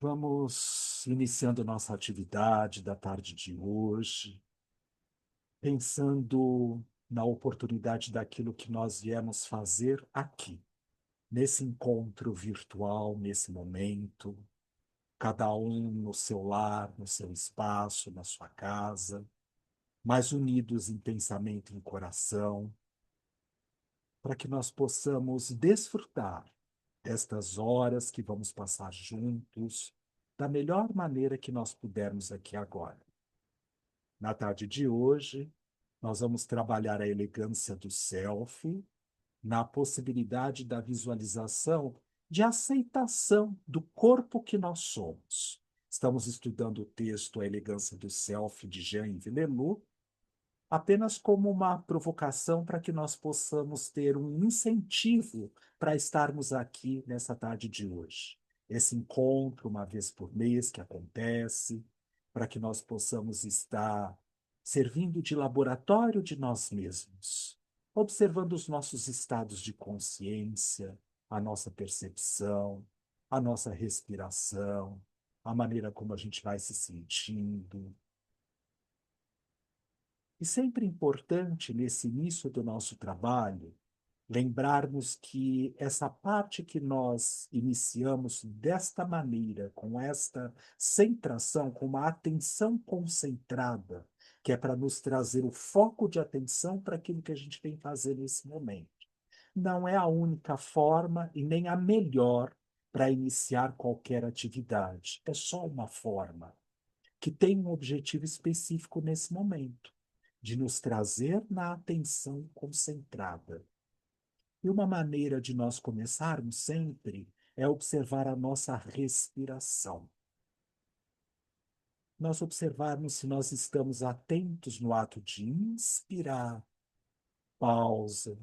Vamos iniciando nossa atividade da tarde de hoje, pensando na oportunidade daquilo que nós viemos fazer aqui, nesse encontro virtual, nesse momento, cada um no seu lar, no seu espaço, na sua casa, mas unidos em pensamento e em coração, para que nós possamos desfrutar destas horas que vamos passar juntos, da melhor maneira que nós pudermos aqui agora. Na tarde de hoje, nós vamos trabalhar a elegância do self, na possibilidade da visualização de aceitação do corpo que nós somos. Estamos estudando o texto A Elegância do Self, de Jean Villeneuve, apenas como uma provocação para que nós possamos ter um incentivo para estarmos aqui nessa tarde de hoje. Esse encontro, uma vez por mês, que acontece, para que nós possamos estar servindo de laboratório de nós mesmos, observando os nossos estados de consciência, a nossa percepção, a nossa respiração, a maneira como a gente vai se sentindo, e sempre importante nesse início do nosso trabalho, lembrarmos que essa parte que nós iniciamos desta maneira, com esta centração, com uma atenção concentrada, que é para nos trazer o foco de atenção para aquilo que a gente tem que fazer nesse momento. Não é a única forma e nem a melhor para iniciar qualquer atividade. É só uma forma que tem um objetivo específico nesse momento, de nos trazer na atenção concentrada. E uma maneira de nós começarmos sempre é observar a nossa respiração. Nós observarmos se nós estamos atentos no ato de inspirar, pausa,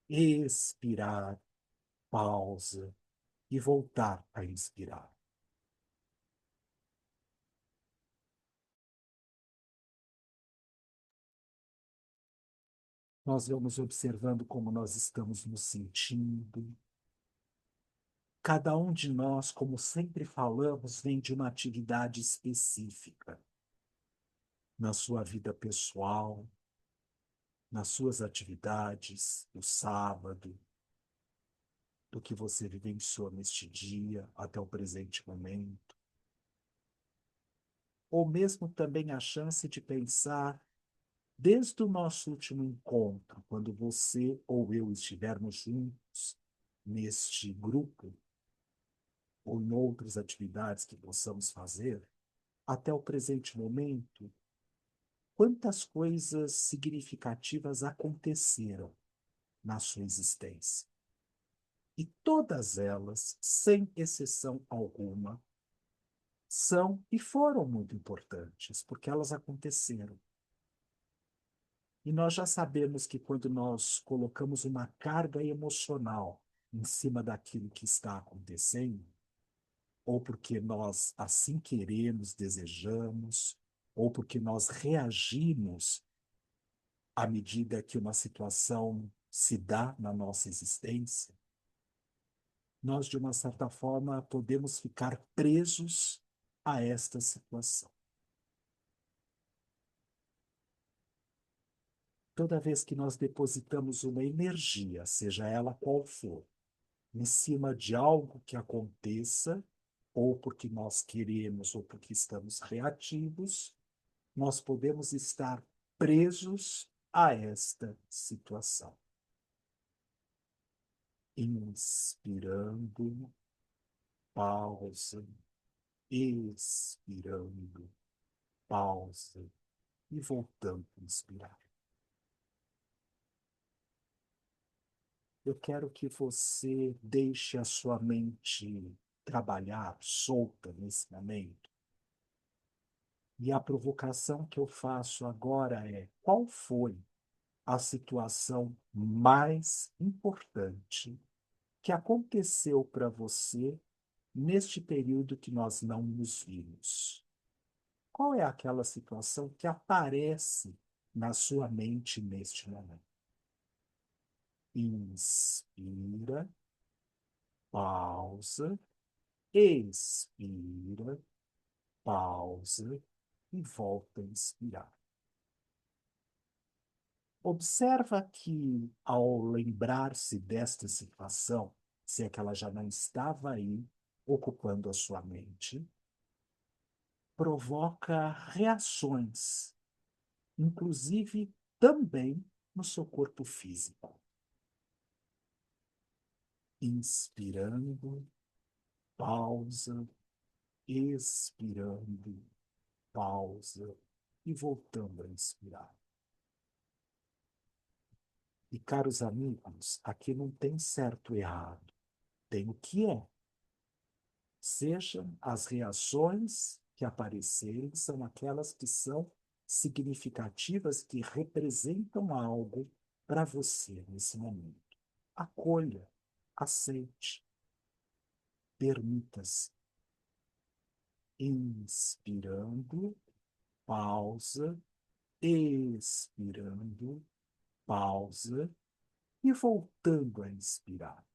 expirar, pausa e voltar a inspirar. Nós vamos observando como nós estamos nos sentindo. Cada um de nós, como sempre falamos, vem de uma atividade específica na sua vida pessoal, nas suas atividades, no sábado, do que você vivenciou neste dia até o presente momento. Ou mesmo também a chance de pensar desde o nosso último encontro, quando você ou eu estivermos juntos neste grupo, ou em outras atividades que possamos fazer, até o presente momento, quantas coisas significativas aconteceram na sua existência. E todas elas, sem exceção alguma, são e foram muito importantes, porque elas aconteceram. E nós já sabemos que quando nós colocamos uma carga emocional em cima daquilo que está acontecendo, ou porque nós assim queremos, desejamos, ou porque nós reagimos à medida que uma situação se dá na nossa existência, nós, de uma certa forma, podemos ficar presos a esta situação. Toda vez que nós depositamos uma energia, seja ela qual for, em cima de algo que aconteça, ou porque nós queremos, ou porque estamos reativos, nós podemos estar presos a esta situação. Inspirando, pausa, expirando, pausa e voltando a inspirar. Eu quero que você deixe a sua mente trabalhar solta nesse momento. E a provocação que eu faço agora é: qual foi a situação mais importante que aconteceu para você neste período que nós não nos vimos? Qual é aquela situação que aparece na sua mente neste momento? Inspira, pausa, Expira, pausa e volta a inspirar. Observa que, ao lembrar-se desta situação, se é que ela já não estava aí, ocupando a sua mente, provoca reações, inclusive também no seu corpo físico. Inspirando, pausa, expirando, pausa e voltando a inspirar. E, caros amigos, aqui não tem certo e errado, tem o que é. Sejam as reações que aparecerem, são aquelas que são significativas, que representam algo para você nesse momento. Acolha, aceite, permita-se. Inspirando, pausa, expirando, pausa e voltando a inspirar.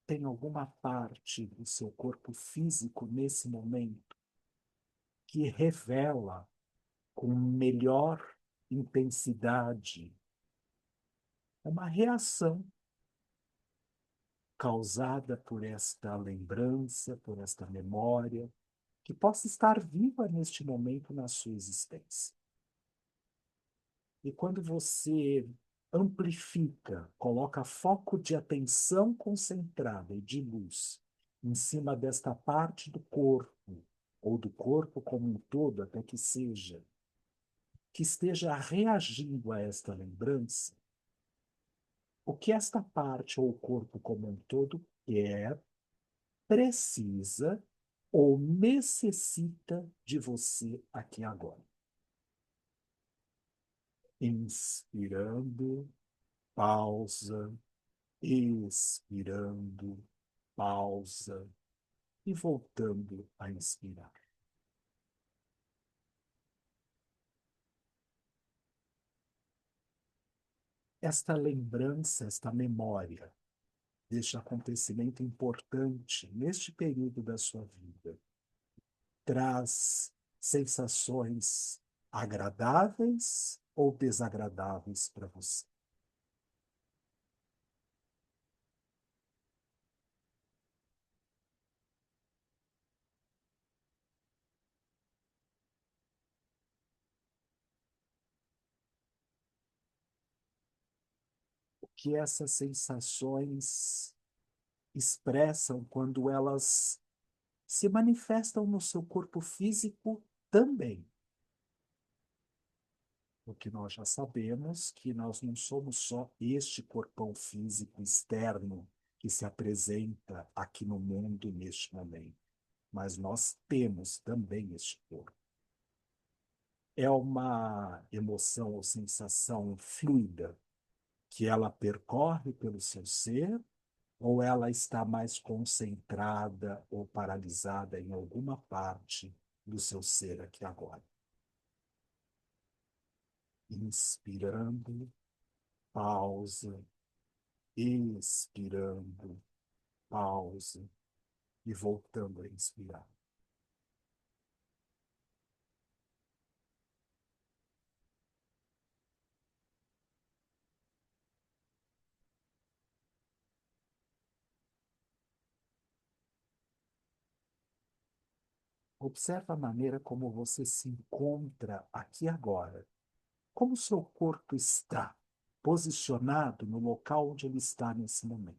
Tem alguma parte do seu corpo físico nesse momento que revela com melhor intensidade uma reação causada por esta lembrança, por esta memória, que possa estar viva neste momento na sua existência. E quando você amplifica, coloca foco de atenção concentrada e de luz em cima desta parte do corpo, ou do corpo como um todo, até que seja, que esteja reagindo a esta lembrança, o que esta parte ou o corpo como um todo quer, precisa ou necessita de você aqui agora. Inspirando, pausa, expirando, pausa e voltando a inspirar. Esta lembrança, esta memória deste acontecimento importante neste período da sua vida traz sensações agradáveis ou desagradáveis para você? O que essas sensações expressam quando elas se manifestam no seu corpo físico também? Porque nós já sabemos que nós não somos só este corpão físico externo que se apresenta aqui no mundo neste momento, mas nós temos também este corpo. É uma emoção ou sensação fluida que ela percorre pelo seu ser, ou ela está mais concentrada ou paralisada em alguma parte do seu ser aqui agora? Inspirando, pausa, expirando, pausa e voltando a inspirar. Observa a maneira como você se encontra aqui agora. Como o seu corpo está posicionado no local onde ele está nesse momento.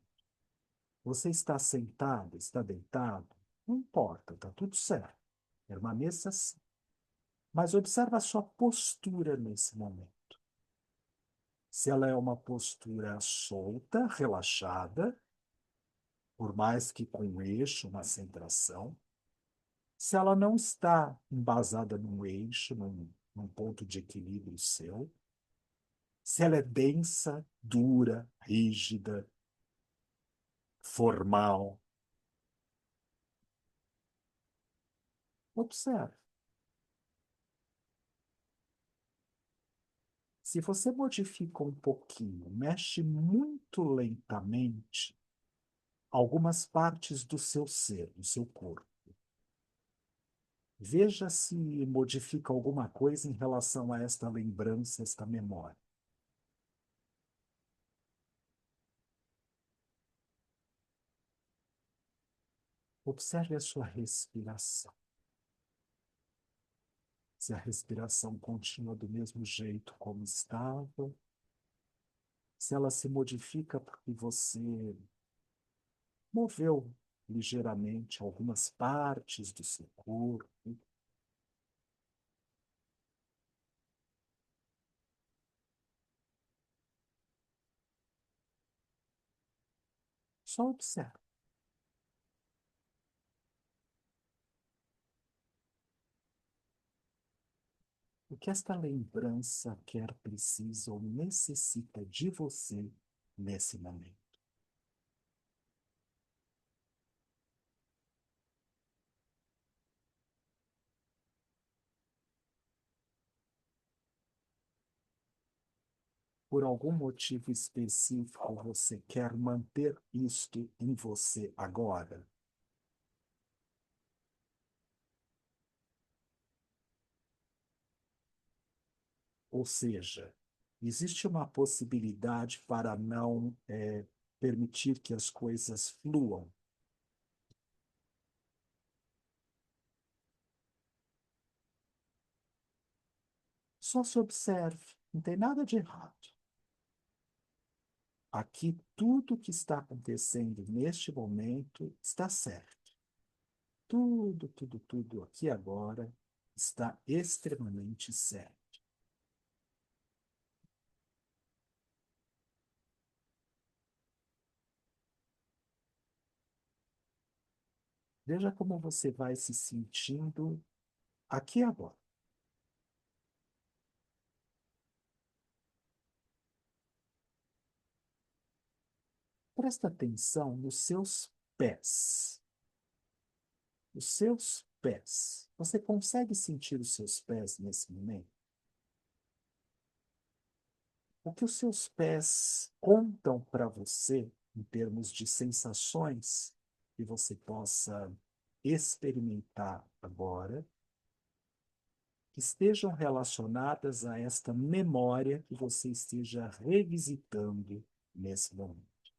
Você está sentado, está deitado? Não importa, está tudo certo. Permaneça assim. Mas observa a sua postura nesse momento. Se ela é uma postura solta, relaxada, por mais que com um eixo, uma centração, se ela não está embasada num eixo, num ponto de equilíbrio seu, se ela é densa, dura, rígida, formal, observe. Se você modifica um pouquinho, mexe muito lentamente algumas partes do seu ser, do seu corpo. Veja se modifica alguma coisa em relação a esta lembrança, esta memória. Observe a sua respiração. Se a respiração continua do mesmo jeito como estava, se ela se modifica porque você moveu ligeiramente algumas partes do seu corpo. Só observe. O que esta lembrança quer, precisa ou necessita de você nesse momento. Por algum motivo específico, você quer manter isto em você agora? Ou seja, existe uma possibilidade para não permitir que as coisas fluam. Só se observe, não tem nada de errado. Aqui, tudo que está acontecendo neste momento está certo. Tudo aqui agora está extremamente certo. Veja como você vai se sentindo aqui agora. Presta atenção nos seus pés. Os seus pés. Você consegue sentir os seus pés nesse momento? O que os seus pés contam para você, em termos de sensações, que você possa experimentar agora, que estejam relacionadas a esta memória que você esteja revisitando nesse momento.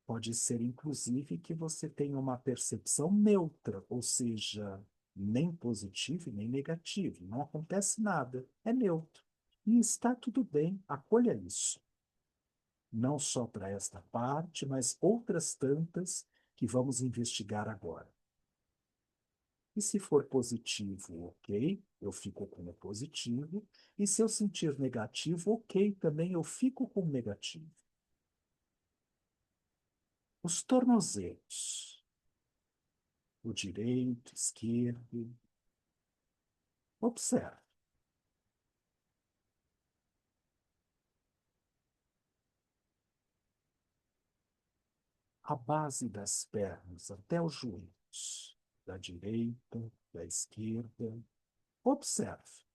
Pode ser, inclusive, que você tenha uma percepção neutra, ou seja, nem positivo e nem negativo. Não acontece nada, é neutro. E está tudo bem, acolha isso. Não só para esta parte, mas outras tantas que vamos investigar agora. E se for positivo, ok, eu fico com o positivo. E se eu sentir negativo, ok, também eu fico com o negativo. Os tornozelos, o direito, esquerdo. Observe. A base das pernas até os joelhos, da direita, da esquerda. Observe,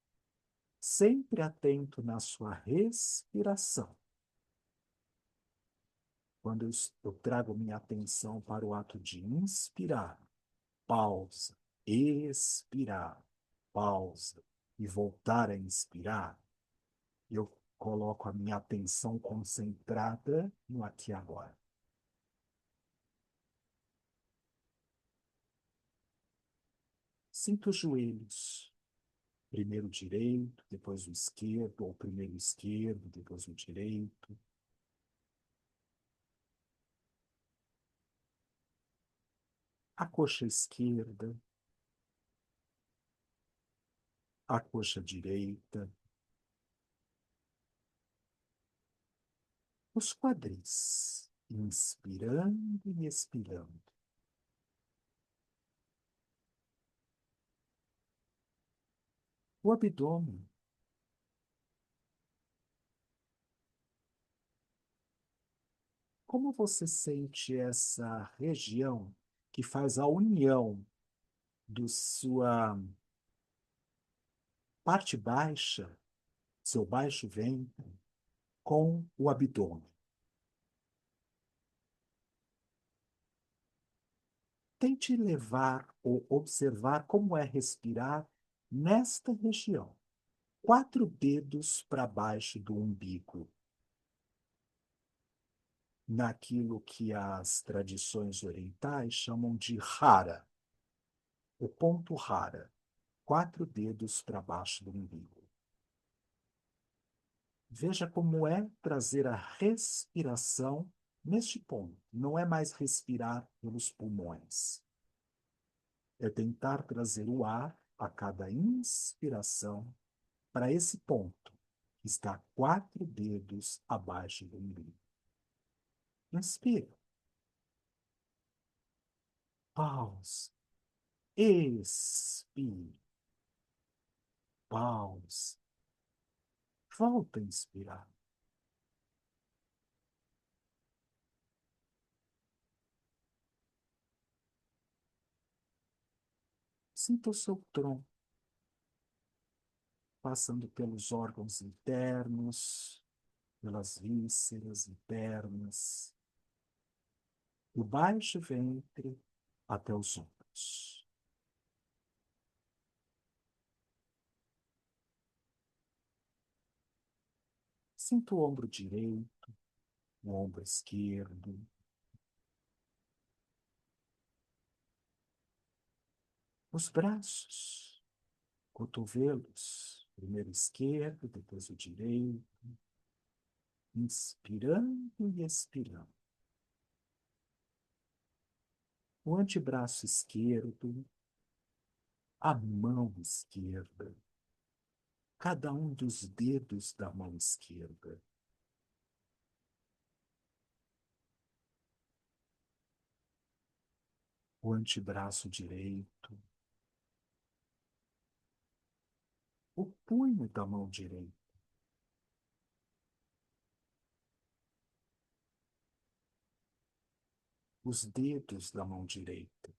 sempre atento na sua respiração. Quando eu trago minha atenção para o ato de inspirar, pausa, expirar, pausa e voltar a inspirar, eu coloco a minha atenção concentrada no aqui e agora. Sinto os joelhos. Primeiro o direito, depois o esquerdo, ou primeiro o esquerdo, depois o direito. A coxa esquerda, a coxa direita, os quadris, inspirando e expirando. O abdômen, como você sente essa região que faz a união do sua parte baixa seu baixo ventre com o abdômen. Tente levar ou observar como é respirar nesta região. 4 dedos para baixo do umbigo. Naquilo que as tradições orientais chamam de hara. O ponto hara. 4 dedos para baixo do umbigo. Veja como é trazer a respiração neste ponto. Não é mais respirar pelos pulmões. É tentar trazer o ar a cada inspiração para esse ponto, que está 4 dedos abaixo do umbigo. Inspira. Pause. Expire. Pause. Volta a inspirar. Sinta o seu tronco passando pelos órgãos internos, pelas vísceras internas, do baixo ventre até os ombros. Sinta o ombro direito, o ombro esquerdo, os braços, cotovelos, primeiro o esquerdo, depois o direito, inspirando e expirando. O antebraço esquerdo, a mão esquerda, cada um dos dedos da mão esquerda. O antebraço direito, o punho da mão direita, os dedos da mão direita.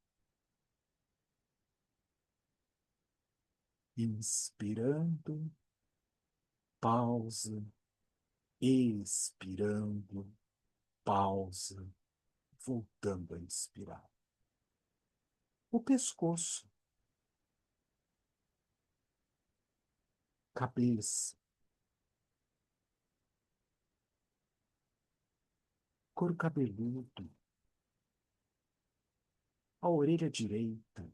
Inspirando, pausa, expirando, pausa, voltando a inspirar. O pescoço, cabeça, couro cabeludo, a orelha direita,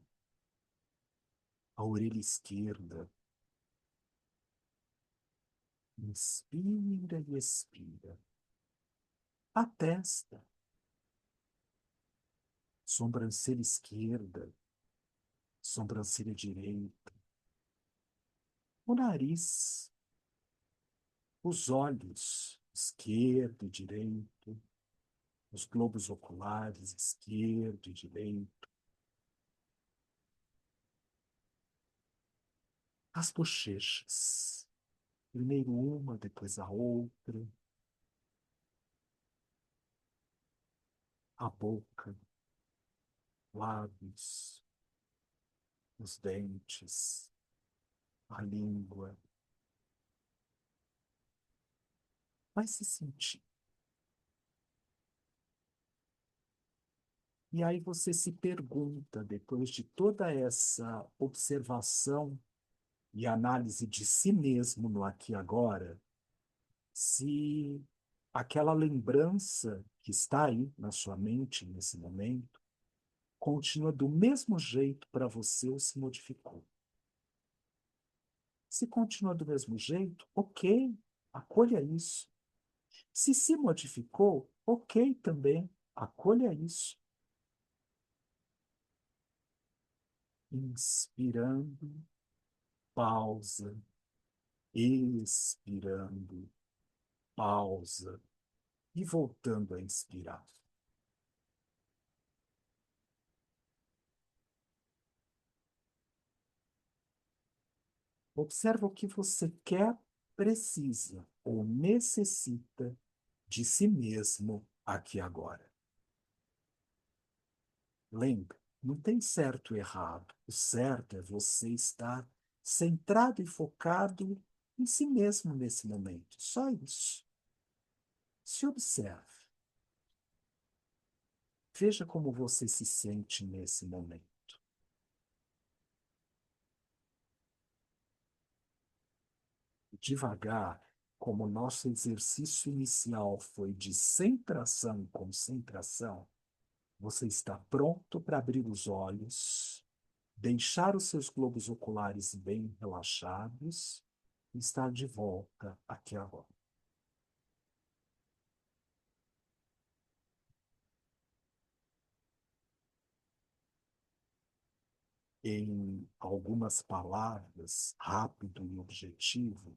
a orelha esquerda. Inspira e expira. A testa, sobrancelha esquerda, sobrancelha direita, o nariz, os olhos, esquerdo e direito, os globos oculares, esquerdo e direito, as bochechas, primeiro uma, depois a outra, a boca, lábios, os dentes, a língua. Vai se sentir. E aí você se pergunta, depois de toda essa observação e análise de si mesmo no aqui e agora, se aquela lembrança que está aí na sua mente nesse momento continua do mesmo jeito para você ou se modificou. Se continua do mesmo jeito, ok, acolha isso. Se modificou, ok também, acolha isso. Inspirando, pausa, expirando, pausa e voltando a inspirar. Observa o que você quer, precisa ou necessita de si mesmo aqui e agora. Lembre, não tem certo e errado. O certo é você estar centrado e focado em si mesmo nesse momento. Só isso. Se observe. Veja como você se sente nesse momento. Devagar, como o nosso exercício inicial foi de centração e concentração, você está pronto para abrir os olhos, deixar os seus globos oculares bem relaxados e estar de volta aqui agora. Em algumas palavras, rápido e objetivo,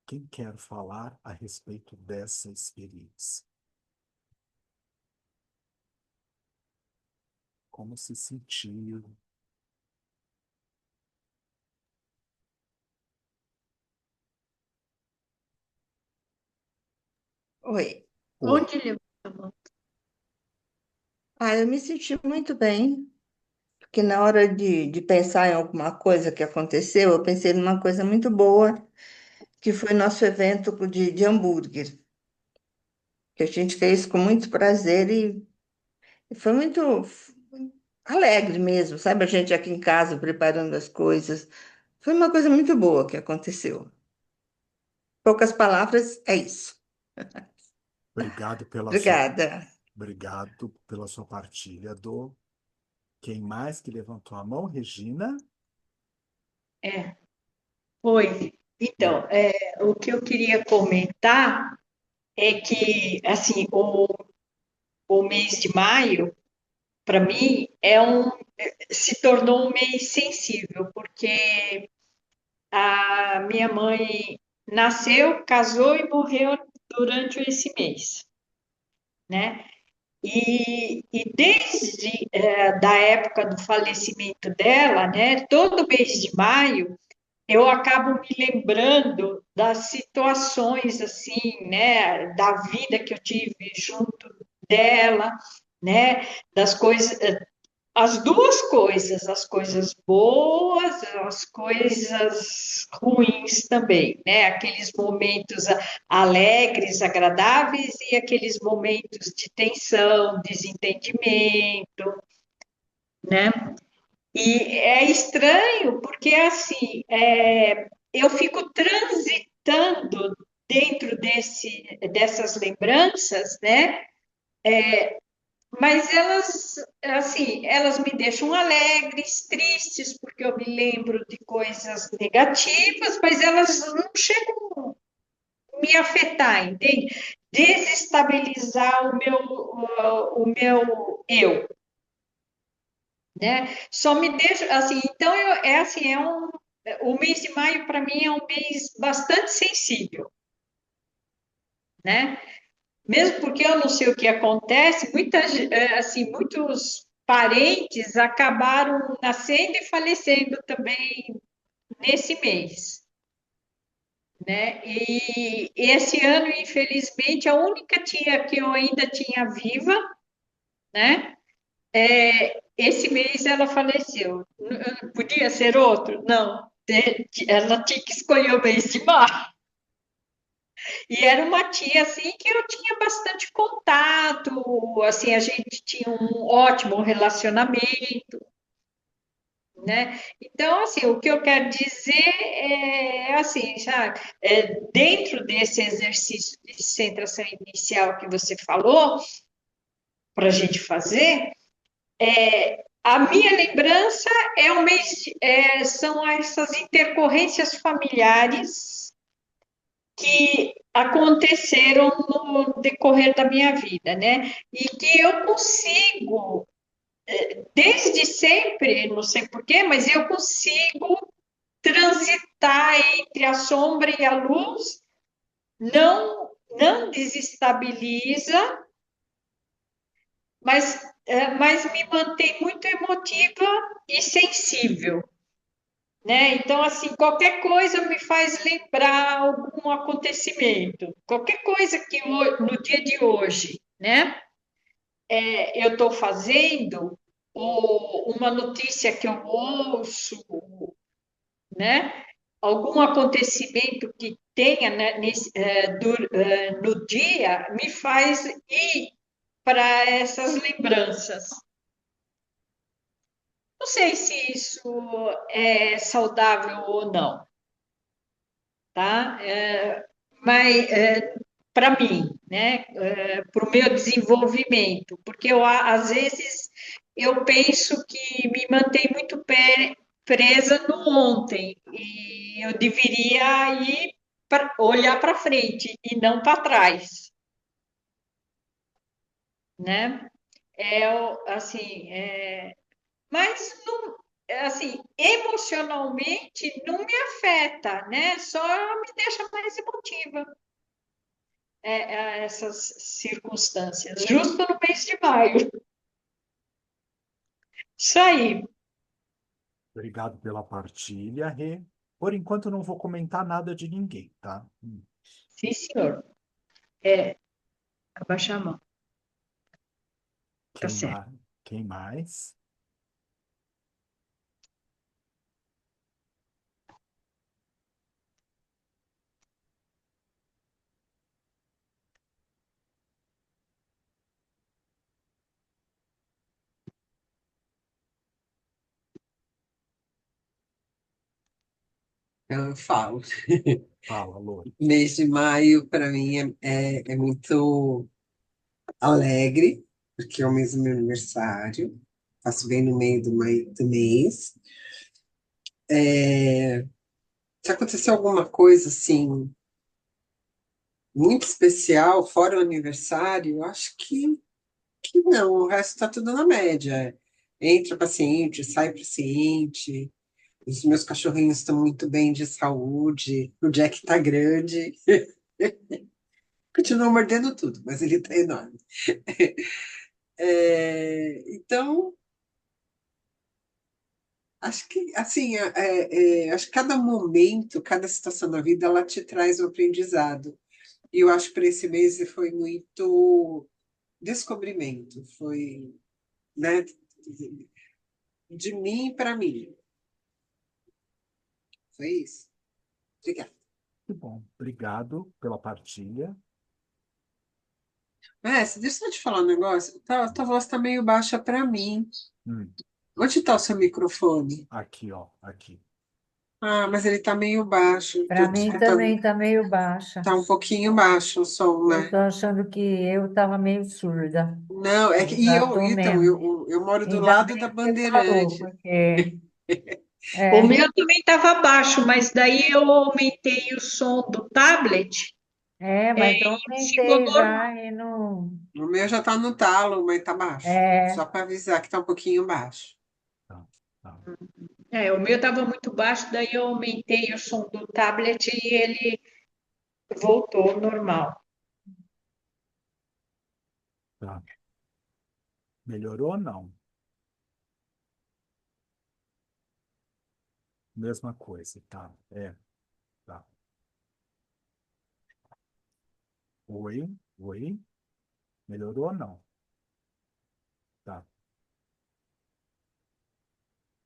quem quer falar a respeito dessa experiência? Como se sentiu? Oi. Oi, Onde ele... Ah, eu me senti muito bem, porque na hora de pensar em alguma coisa que aconteceu, eu pensei numa coisa muito boa, que foi nosso evento de hambúrguer, que a gente fez com muito prazer e foi muito alegre mesmo, sabe? A gente aqui em casa preparando as coisas. Foi uma coisa muito boa que aconteceu. Poucas palavras, é isso. obrigado pela sua, Obrigada. obrigado pela sua partilha, do. Quem mais que levantou a mão? Regina? É, foi. Oi. Então, o que eu queria comentar é que, assim, o mês de maio, para mim, se tornou um mês sensível, porque a minha mãe nasceu, casou e morreu durante esse mês, né? E desde da época do falecimento dela, né, todo mês de maio, eu acabo me lembrando das situações assim, né, da vida que eu tive junto dela, né, das coisas, as duas coisas, as coisas boas, as coisas ruins também, né, aqueles momentos alegres, agradáveis e aqueles momentos de tensão, desentendimento, né? E é estranho porque assim, eu fico transitando dentro dessas lembranças, né? Mas elas, assim, elas me deixam alegres, tristes, porque eu me lembro de coisas negativas, mas elas não chegam a me afetar, entende? Desestabilizar o meu eu, né? Só me deixa, assim, então é assim, o mês de maio para mim é um mês bastante sensível, né? Mesmo porque eu não sei o que acontece, assim, muitos parentes acabaram nascendo e falecendo também nesse mês, né? E esse ano, infelizmente, a única tia que eu ainda tinha viva, né? Esse mês ela faleceu. Podia ser outro? Não. Ela tinha que escolher o mês de maio. E era uma tia assim que eu tinha bastante contato, assim, a gente tinha um ótimo relacionamento, né? Então, assim, o que eu quero dizer é assim, já dentro desse exercício de centração inicial que você falou para a gente fazer, a minha lembrança são essas intercorrências familiares que aconteceram no decorrer da minha vida, né? E que eu consigo, desde sempre, não sei porquê, mas eu consigo transitar entre a sombra e a luz, não desestabiliza, mas me mantém muito emotiva e sensível. Né? Então, assim, qualquer coisa me faz lembrar algum acontecimento, qualquer coisa que no dia de hoje, né? Eu estou fazendo, ou uma notícia que eu ouço, né? algum acontecimento que tenha, né, no dia me faz ir para essas lembranças. Não sei se isso é saudável ou não, tá? Mas para mim, né, para o meu desenvolvimento, porque às vezes eu penso que me mantém muito presa no ontem e eu deveria ir olhar para frente e não para trás, né? Assim, mas não, assim, emocionalmente não me afeta, né? Só me deixa mais emotiva essas circunstâncias, justo no mês de maio. Isso aí. Obrigado pela partilha, Rê. Por enquanto, não vou comentar nada de ninguém, tá? Sim, senhor. Abaixa a mão. Tá Quem certo. mais? Quem mais? Então, eu falo. Fala, Lô. Mês de maio, para mim, é muito alegre, porque é o mês do meu aniversário. Faço bem no meio do mês. É, se acontecer alguma coisa, assim, muito especial, fora o aniversário, eu acho que não. O resto está tudo na média. Entra paciente, sai paciente. Os meus cachorrinhos estão muito bem de saúde. O Jack tá grande. Continua mordendo tudo, mas ele tá enorme. Então, acho que assim, acho que cada momento, cada situação da vida, ela te traz um aprendizado. E eu acho que para esse mês foi muito descobrimento, foi, né, de mim para mim. Foi isso. Obrigada. Que bom. Obrigado pela partilha. Deixa eu te falar um negócio. Tua voz tá meio baixa para mim. Hum, Onde está o seu microfone? aqui, ó. Aqui. Ah, mas ele tá meio baixo. Para Estou te mim escutando. também está meio baixa. Tá um pouquinho baixo o som, Eu né? estou achando que eu estava meio surda. Não, é que e Já eu, estou então, menos. eu moro do Ainda lado bem da que você falou, Bandeirante. porque O é, meu também estava baixo, mas daí eu aumentei o som do tablet mas eu e ficou aumentei normal. já e não. O meu já tá no talo, mas tá baixo. Só É, para avisar que tá um pouquinho baixo. Tá, tá. O meu estava muito baixo, daí eu aumentei o som do tablet e ele voltou ao normal. Tá. Melhorou ou não? Mesma coisa, tá. Tá. Oi, oi. Melhorou ou não? Tá.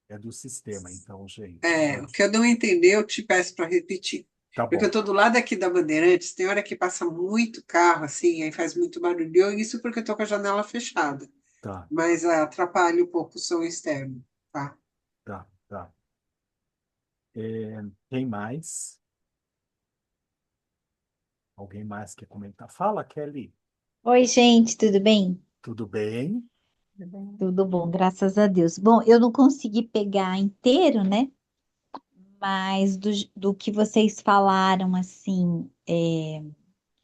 É do sistema, então, gente. O que eu não entendi, eu te peço para repetir. Tá Porque eu bom. tô do lado aqui da Bandeirantes, tem hora que passa muito carro, assim, aí faz muito barulho. Isso porque eu tô com a janela fechada. Tá, Mas atrapalha um pouco o som externo, tá? tá, tá. Tem mais? Alguém mais quer comentar? Fala, Kelly. Oi, gente, tudo bem? Tudo bem? tudo bem. Tudo bom, graças a Deus. Bom, eu não consegui pegar inteiro, né? Mas do que vocês falaram, assim,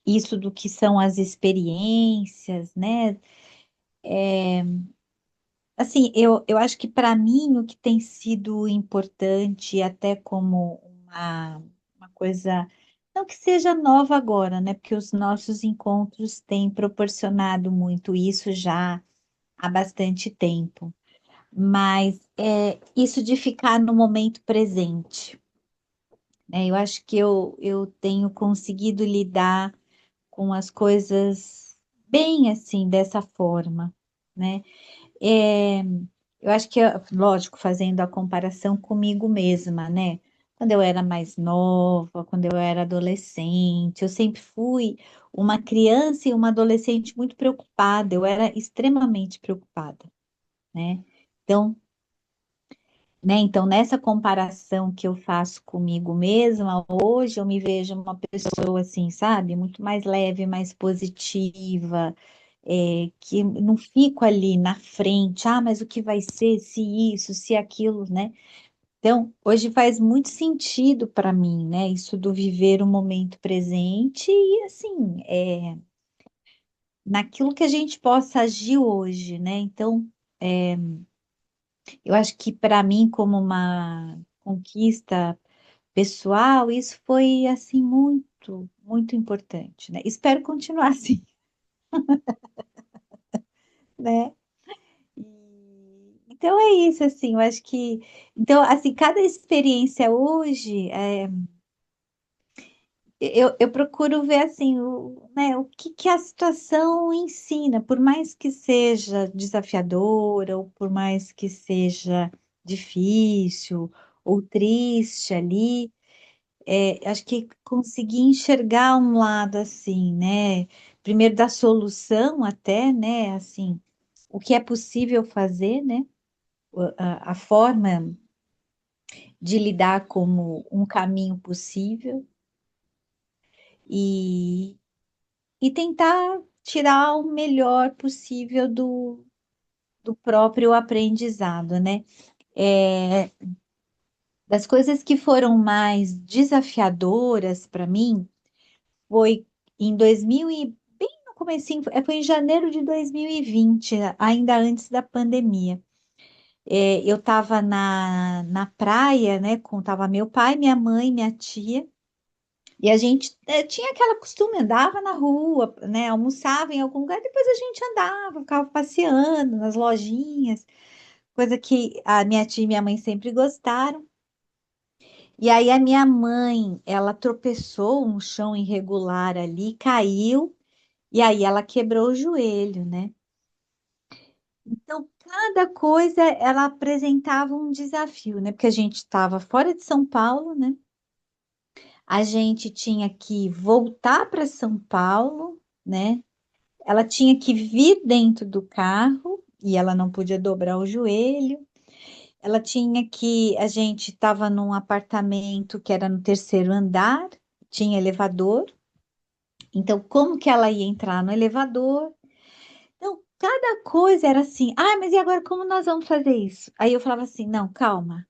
isso do que são as experiências, né? Assim, eu acho que para mim o que tem sido importante, até como uma coisa, não que seja nova agora, né? Porque os nossos encontros têm proporcionado muito isso já há bastante tempo. Mas isso de ficar no momento presente, né? Eu acho que eu tenho conseguido lidar com as coisas bem assim, dessa forma, né? É, eu acho que, lógico, fazendo a comparação comigo mesma, né? quando eu era mais nova, quando eu era adolescente. Eu sempre fui uma criança e uma adolescente muito preocupada. Eu era extremamente preocupada, né? Então, então, nessa comparação que eu faço comigo mesma, hoje eu me vejo uma pessoa assim, sabe? Muito mais leve, mais positiva, que não fico ali na frente, mas o que vai ser, se isso, se aquilo, né? Então, hoje faz muito sentido para mim, né? Isso do viver o momento presente e, assim, naquilo que a gente possa agir hoje, né? Então, eu acho que para mim, como uma conquista pessoal, isso foi, assim, muito, muito importante, né? Espero continuar assim, né? Então é isso, assim, eu acho que. Então, assim, cada experiência hoje. Eu procuro ver assim, né, o que, que a situação ensina, por mais que seja desafiadora, ou por mais que seja difícil ou triste ali, acho que conseguir enxergar um lado assim, né? Primeiro da solução até, né? Assim, o que é possível fazer, né? A forma de lidar como um caminho possível. E tentar tirar o melhor possível do próprio aprendizado, né? É, das coisas que foram mais desafiadoras para mim foi em 2000 e bem no comecinho, foi em janeiro de 2020, ainda antes da pandemia. Eu estava na praia, né? Tava meu pai, minha mãe, minha tia. E a gente tinha aquela costume, andava na rua, né? Almoçava em algum lugar, depois a gente andava, ficava passeando nas lojinhas, coisa que a minha tia e minha mãe sempre gostaram. E aí a minha mãe, ela tropeçou um chão irregular ali, caiu, e aí ela quebrou o joelho, né? Então, cada coisa ela apresentava um desafio, né? Porque a gente estava fora de São Paulo, né? A gente tinha que voltar para São Paulo, né? Ela tinha que vir dentro do carro e ela não podia dobrar o joelho. Ela tinha que. A gente estava num apartamento que era no terceiro andar, tinha elevador. Então, como que ela ia entrar no elevador? Então, cada coisa era assim. Mas e agora como nós vamos fazer isso? Aí eu falava assim: não, calma.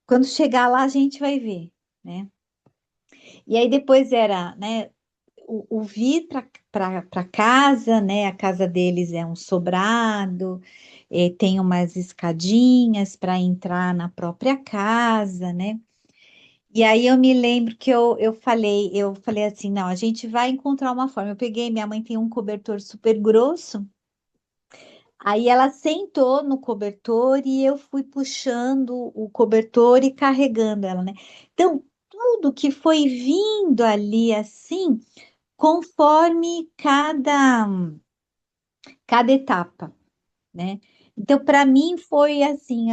Quando chegar lá, a gente vai ver, né? E aí depois era, né? O vir para casa, né? A casa deles é um sobrado, tem umas escadinhas para entrar na própria casa, né? E aí eu me lembro que eu falei assim, não, a gente vai encontrar uma forma. Eu peguei, minha mãe tem um cobertor super grosso, aí ela sentou no cobertor e eu fui puxando o cobertor e carregando ela, né? Então, tudo que foi vindo ali assim conforme cada etapa, né? Então, para mim foi assim,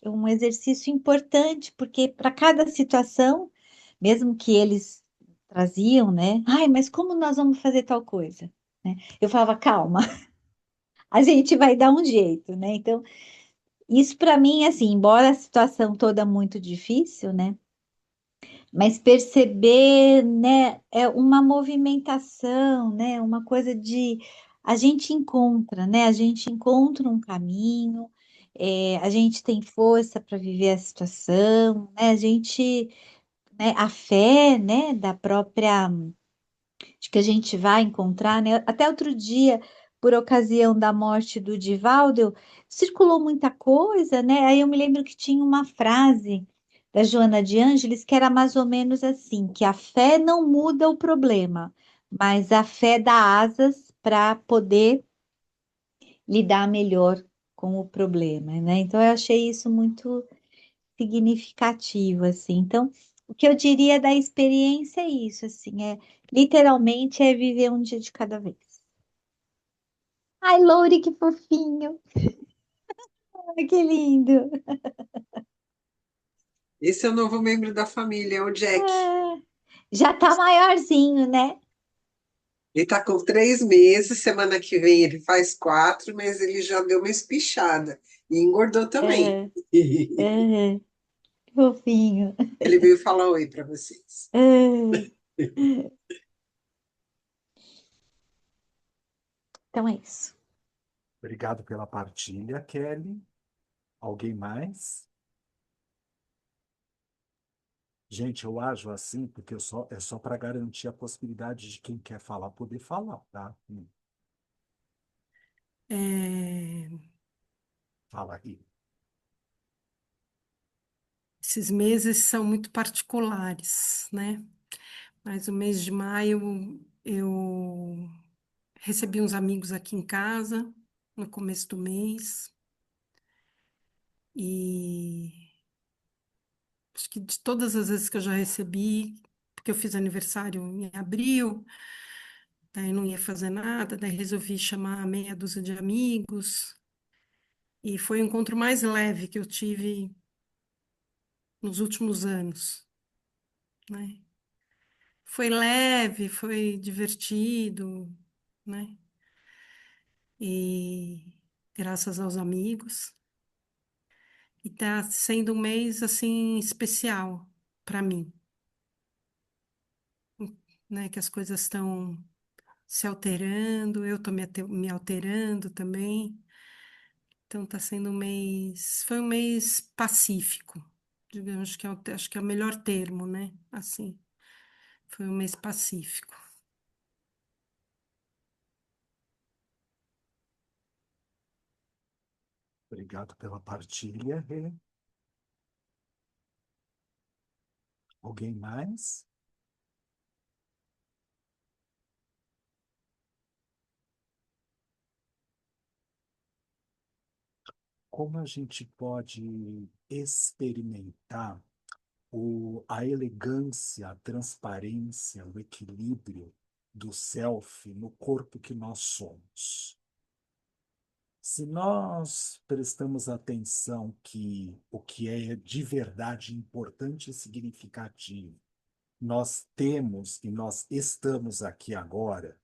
um exercício importante, porque para cada situação, mesmo que eles traziam, né? Mas como nós vamos fazer tal coisa? Né? Eu falava, calma, a gente vai dar um jeito, né? Então, isso para mim, assim, embora a situação toda muito difícil, né? Mas perceber, né, é uma movimentação, né, uma coisa de a gente encontra, né, a gente encontra um caminho, a gente tem força para viver a situação, né, a gente, né, a fé, né, da própria, de que a gente vai encontrar, né, até outro dia, por ocasião da morte do Divaldo, circulou muita coisa, né, aí eu me lembro que tinha uma frase da Joana de Ângeles, que era mais ou menos assim, que a fé não muda o problema, mas a fé dá asas para poder lidar melhor com o problema, né? Então eu achei isso muito significativo, assim. Então, o que eu diria da experiência é isso, assim, literalmente é viver um dia de cada vez. Ai, Lori, que fofinho! Ai, que lindo! Esse é o novo membro da família, é o Jack. É, já tá maiorzinho, né? Ele está com 3 meses, semana que vem ele faz 4, mas ele já deu uma espichada e engordou também. É, é, fofinho. Ele veio falar oi para vocês. É. Então é isso. Obrigado pela partilha, Kelly. Alguém mais? Gente, eu ajo assim porque é só para garantir a possibilidade de quem quer falar poder falar, tá? É, Fala aí. esses meses são muito particulares, né? Mas o mês de maio eu recebi uns amigos aqui em casa no começo do mês e acho que de todas as vezes que eu já recebi, porque eu fiz aniversário em abril, daí não ia fazer nada, daí resolvi chamar meia dúzia de amigos e foi o encontro mais leve que eu tive nos últimos anos, né? Foi leve, foi divertido, né? E graças aos amigos. E tá sendo um mês assim especial para mim, né? Que as coisas estão se alterando, eu tô me alterando também. Então tá sendo um mês, foi um mês pacífico, digamos que acho que é o melhor termo, né? Assim, foi um mês pacífico. Obrigado pela partilha, Rê. Alguém mais? Como a gente pode experimentar a elegância, a transparência, o equilíbrio do self no corpo que nós somos? Se nós prestamos atenção que o que é de verdade importante e significativo, nós temos e nós estamos aqui agora,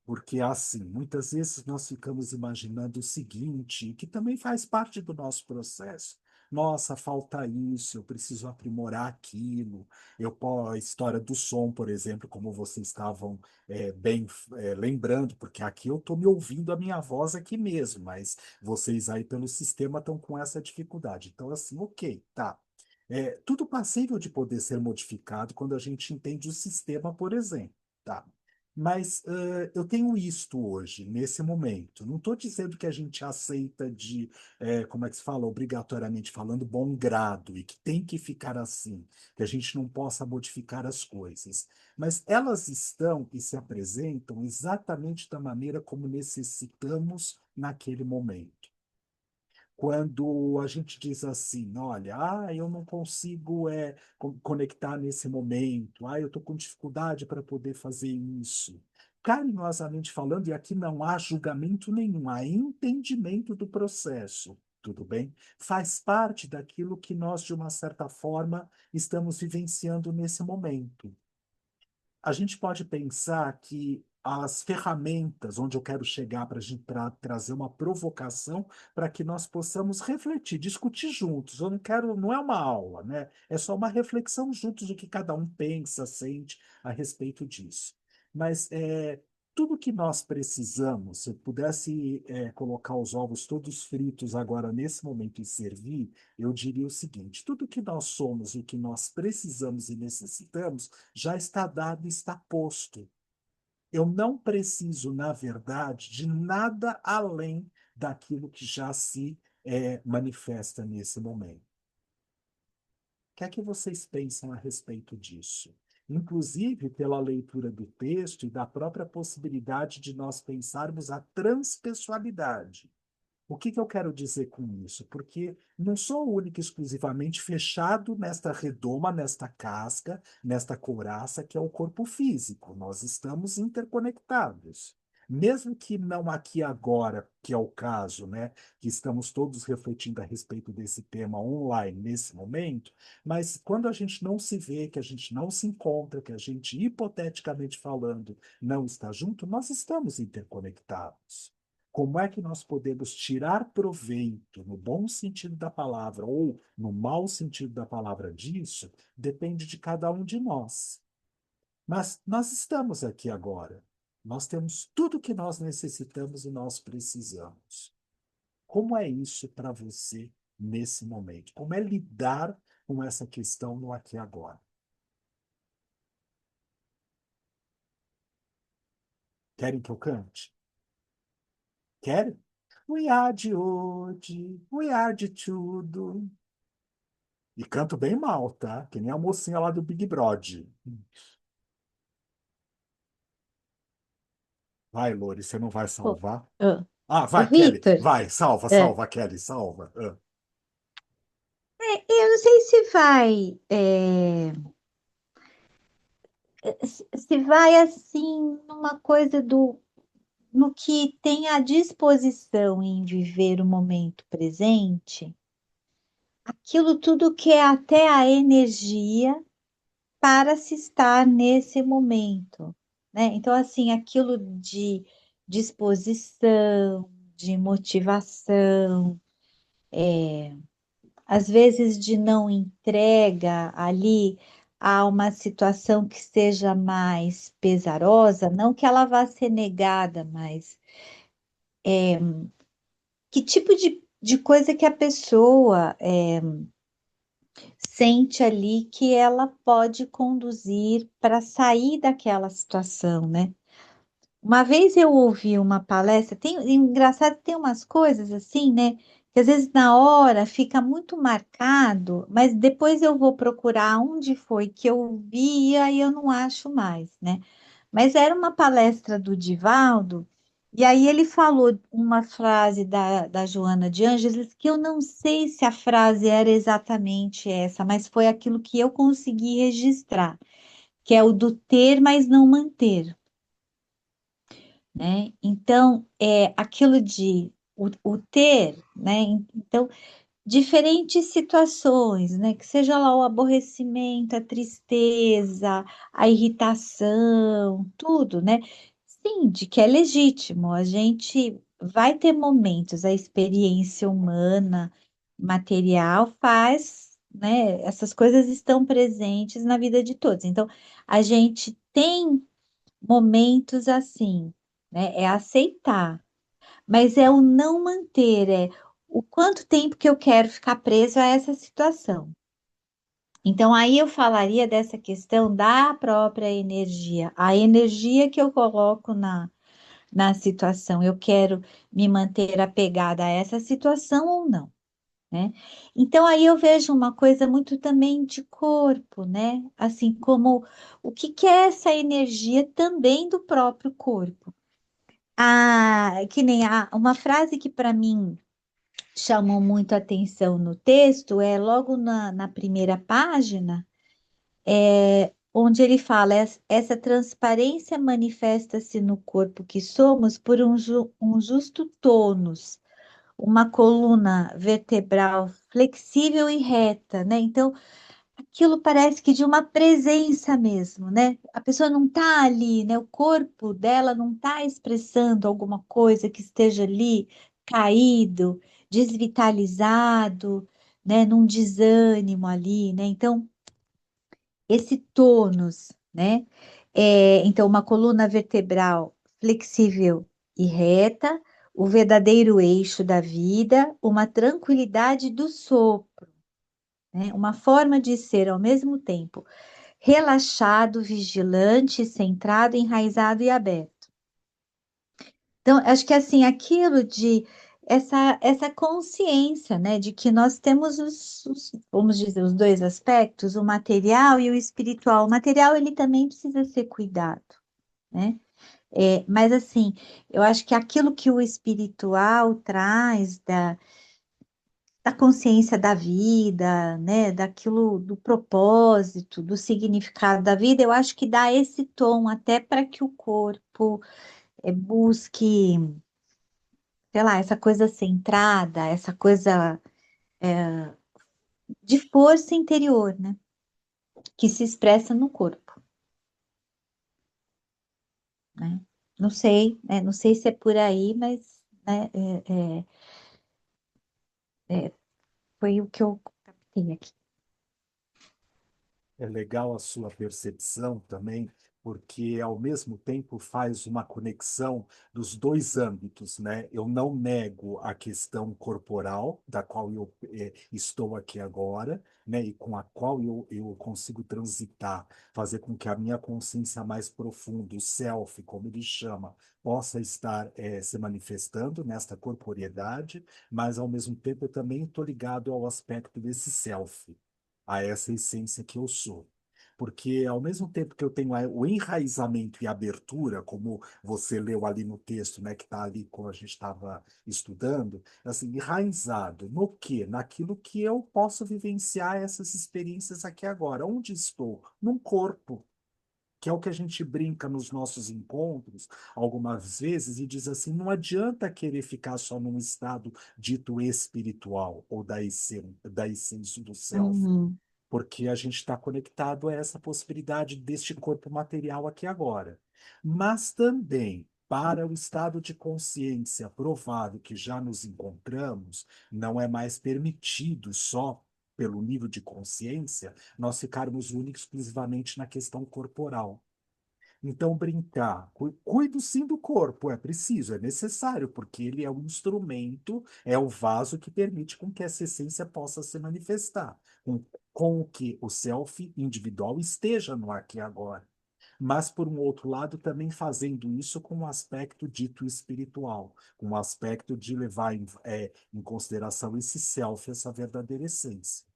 porque, assim, muitas vezes nós ficamos imaginando o seguinte, que também faz parte do nosso processo. Nossa, falta isso, eu preciso aprimorar aquilo. A história do som, por exemplo, como vocês estavam bem lembrando, porque aqui eu estou me ouvindo a minha voz aqui mesmo, mas vocês aí pelo sistema estão com essa dificuldade. Então, assim, ok, tá. Tudo passível de poder ser modificado quando a gente entende o sistema, por exemplo. Tá. Mas eu tenho isto hoje, nesse momento. Não estou dizendo que a gente aceita como é que se fala, obrigatoriamente falando, bom grado, e que tem que ficar assim, que a gente não possa modificar as coisas. Mas elas estão e se apresentam exatamente da maneira como necessitamos naquele momento. Quando a gente diz assim, olha, eu não consigo conectar nesse momento, eu estou com dificuldade para poder fazer isso. Carinhosamente falando, e aqui não há julgamento nenhum, há entendimento do processo, tudo bem? Faz parte daquilo que nós, de uma certa forma, estamos vivenciando nesse momento. A gente pode pensar que as ferramentas onde eu quero chegar para trazer uma provocação para que nós possamos refletir, discutir juntos. Eu não quero, não é uma aula, né? É só uma reflexão juntos do que cada um pensa, sente a respeito disso. Mas tudo que nós precisamos, se eu pudesse colocar os ovos todos fritos agora nesse momento e servir, eu diria o seguinte: tudo que nós somos e o que nós precisamos e necessitamos já está dado, está posto. Eu não preciso, na verdade, de nada além daquilo que já se manifesta nesse momento. O que é que vocês pensam a respeito disso? Inclusive pela leitura do texto e da própria possibilidade de nós pensarmos a transpessoalidade. O que eu quero dizer com isso? Porque não sou único e exclusivamente fechado nesta redoma, nesta casca, nesta couraça que é o corpo físico. Nós estamos interconectados. mesmo que não aqui agora, que é o caso, né, que estamos todos refletindo a respeito desse tema online nesse momento, mas quando a gente não se vê, que a gente não se encontra, que a gente, hipoteticamente falando, não está junto, nós estamos interconectados. Como é que nós podemos tirar proveito, no bom sentido da palavra ou no mau sentido da palavra disso, depende de cada um de nós. Mas nós estamos aqui agora. Nós temos tudo que nós necessitamos e nós precisamos. Como é isso para você nesse momento? Como é lidar com essa questão no aqui e agora? Querem que eu cante? Querem? We are de hoje, we are de tudo. E canto bem mal, tá? Que nem a mocinha lá do Big Brother. Vai, Lore, você não vai Ô, salvar? ô, Ah, ô, vai, Kelly. Vitor, Vai, salva, é, salva, Kelly, salva. Ah. eu não sei se vai, se vai assim numa coisa do no que tem à disposição em viver o momento presente, aquilo tudo que é até a energia para se estar nesse momento, né? Então, assim, aquilo de disposição, de motivação, às vezes de não entrega ali a uma situação que seja mais pesarosa, não que ela vá ser negada, mas que tipo de coisa que a pessoa sente ali que ela pode conduzir para sair daquela situação, né? Uma vez eu ouvi uma palestra, engraçado, tem umas coisas assim, né? Que às vezes na hora fica muito marcado, mas depois eu vou procurar onde foi que eu vi e aí eu não acho mais, né? Mas era uma palestra do Divaldo, e aí ele falou uma frase da Joana de Ângeles, que eu não sei se a frase era exatamente essa, mas foi aquilo que eu consegui registrar, que é o do ter, mas não manter, né? Então, é aquilo de o ter, né? Então, diferentes situações, né? Que seja lá o aborrecimento, a tristeza, a irritação, tudo, né? Sim, de que é legítimo. A gente vai ter momentos, a experiência humana, material faz, né? Essas coisas estão presentes na vida de todos. Então, a gente tem momentos assim, né? É aceitar, mas é o não manter, é o quanto tempo que eu quero ficar preso a essa situação. Então, aí eu falaria dessa questão da própria energia, a energia que eu coloco na situação. Eu quero me manter apegada a essa situação ou não, né? Então, aí eu vejo uma coisa muito também de corpo, né? Assim como o que que é essa energia também do próprio corpo. Que nem uma frase que para mim chamou muito a atenção no texto é logo na primeira página, onde ele fala: Essa transparência manifesta-se no corpo que somos por um justo tônus, uma coluna vertebral flexível e reta, né? Então, aquilo parece que de uma presença mesmo, né? A pessoa não está ali, né? O corpo dela não está expressando alguma coisa que esteja ali caído, desvitalizado, né? Num desânimo ali, né? Então, esse tônus, né? Então, uma coluna vertebral flexível e reta, o verdadeiro eixo da vida, uma tranquilidade do sopro, né? Uma forma de ser ao mesmo tempo relaxado, vigilante, centrado, enraizado e aberto. Então, acho que assim, aquilo de essa consciência, né, de que nós temos vamos dizer, os dois aspectos, o material e o espiritual. O material, ele também precisa ser cuidado, né? Mas assim, eu acho que aquilo que o espiritual traz da consciência da vida, né, daquilo do propósito, do significado da vida, eu acho que dá esse tom até para que o corpo busque, sei lá, essa coisa centrada, essa coisa de força interior, né? Que se expressa no corpo, né? Não sei, né? Não sei se é por aí, mas né, foi o que eu captei aqui. É legal a sua percepção também, porque ao mesmo tempo faz uma conexão dos dois âmbitos, né? Eu não nego a questão corporal, da qual eu estou aqui agora, né? E com a qual eu consigo transitar, fazer com que a minha consciência mais profunda, o self, como ele chama, possa estar se manifestando nesta corporeidade, mas ao mesmo tempo eu também estou ligado ao aspecto desse self, a essa essência que eu sou. Porque ao mesmo tempo que eu tenho o enraizamento e abertura, como você leu ali no texto, né, que está ali como a gente estava estudando, assim, enraizado no quê? Naquilo que eu posso vivenciar essas experiências aqui agora. Onde estou? Num corpo. Que é o que a gente brinca nos nossos encontros algumas vezes e diz assim: não adianta querer ficar só num estado dito espiritual ou da essência do self, Uhum, porque a gente está conectado a essa possibilidade deste corpo material aqui agora. Mas também, para o estado de consciência provado que já nos encontramos, não é mais permitido só pelo nível de consciência nós ficarmos únicos exclusivamente na questão corporal. Então, brincar, cuido sim do corpo, é preciso, é necessário, porque ele é o instrumento, é o vaso que permite com que essa essência possa se manifestar, com que o self individual esteja no aqui e agora. Mas, por um outro lado, também fazendo isso com um aspecto dito espiritual, com um aspecto de levar em consideração esse self, essa verdadeira essência.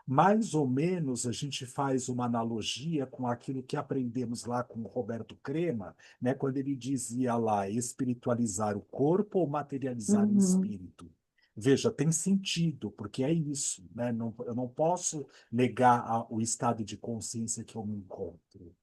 Mais ou menos a gente faz uma analogia com aquilo que aprendemos lá com o Roberto Crema, né, quando ele dizia lá espiritualizar o corpo ou materializar o uhum, espírito. Veja, tem sentido, porque é isso, né? Não, eu não posso negar o estado de consciência que eu me encontro.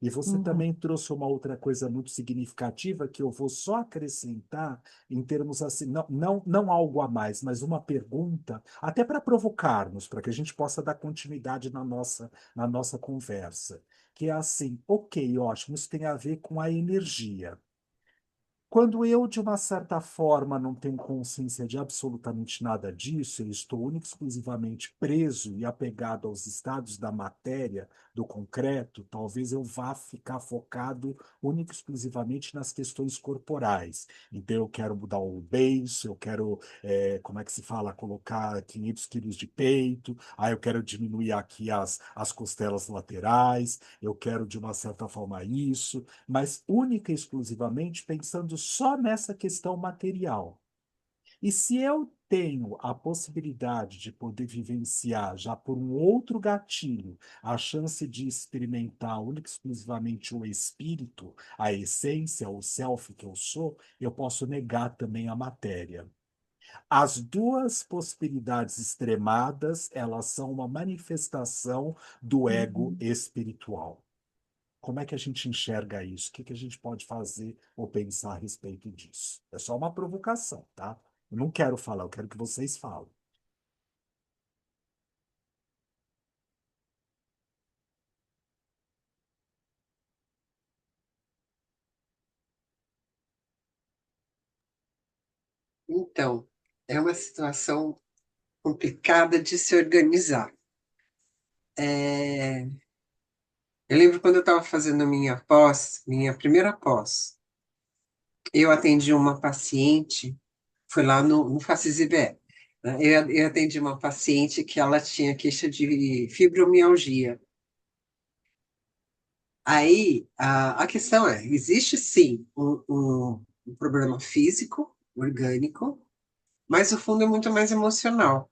E você uhum, também trouxe uma outra coisa muito significativa que eu vou só acrescentar em termos assim, não algo a mais, mas uma pergunta, até para provocarmos, para que a gente possa dar continuidade na nossa conversa, que é assim, ok, ótimo, isso tem a ver com a energia. Quando eu, de uma certa forma, não tenho consciência de absolutamente nada disso, eu estou único e exclusivamente preso e apegado aos estados da matéria, do concreto, talvez eu vá ficar focado único e exclusivamente nas questões corporais. Então, eu quero mudar o beiço, eu quero, como é que se fala, colocar 500 quilos de peito, aí eu quero diminuir aqui as costelas laterais, eu quero, de uma certa forma, isso, mas única e exclusivamente pensando só nessa questão material. E se eu tenho a possibilidade de poder vivenciar, já por um outro gatilho, a chance de experimentar única e exclusivamente o espírito, a essência, o self que eu sou, eu posso negar também a matéria. As duas possibilidades extremadas, elas são uma manifestação do ego uhum. espiritual. Como é que a gente enxerga isso? O que que a gente pode fazer ou pensar a respeito disso? É só uma provocação, tá? Eu não quero falar, eu quero que vocês falem. Então, é uma situação complicada de se organizar. É, eu lembro quando eu estava fazendo minha pós, minha primeira pós, eu atendi uma paciente, foi lá no Faces IBE, né? Eu atendi uma paciente que ela tinha queixa de fibromialgia. Aí, a questão é, existe sim um problema físico, orgânico, mas o fundo é muito mais emocional.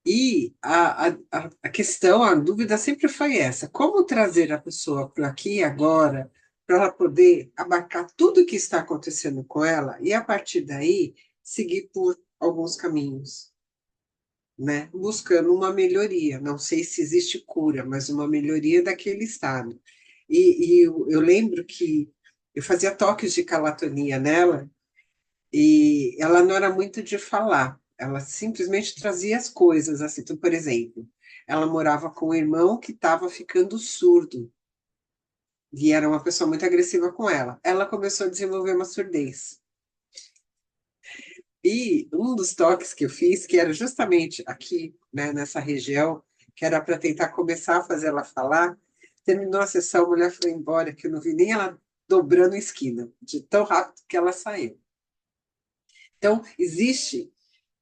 E a questão, a dúvida sempre foi essa: como trazer a pessoa para aqui e agora, para ela poder abarcar tudo o que está acontecendo com ela e, a partir daí, seguir por alguns caminhos, né? Buscando uma melhoria. Não sei se existe cura, mas uma melhoria daquele estado. E eu lembro que Eu fazia toques de calatonia nela e ela não era muito de falar. Ela simplesmente trazia as coisas, assim. Então, por exemplo, ela morava com um irmão que estava ficando surdo e era uma pessoa muito agressiva com ela. Ela começou a desenvolver uma surdez. E um dos toques que eu fiz, que era justamente aqui, né, nessa região, que era para tentar começar a fazer ela falar, terminou a sessão, a mulher foi embora, que eu não vi nem ela dobrando a esquina, de tão rápido que ela saiu. Então, existe,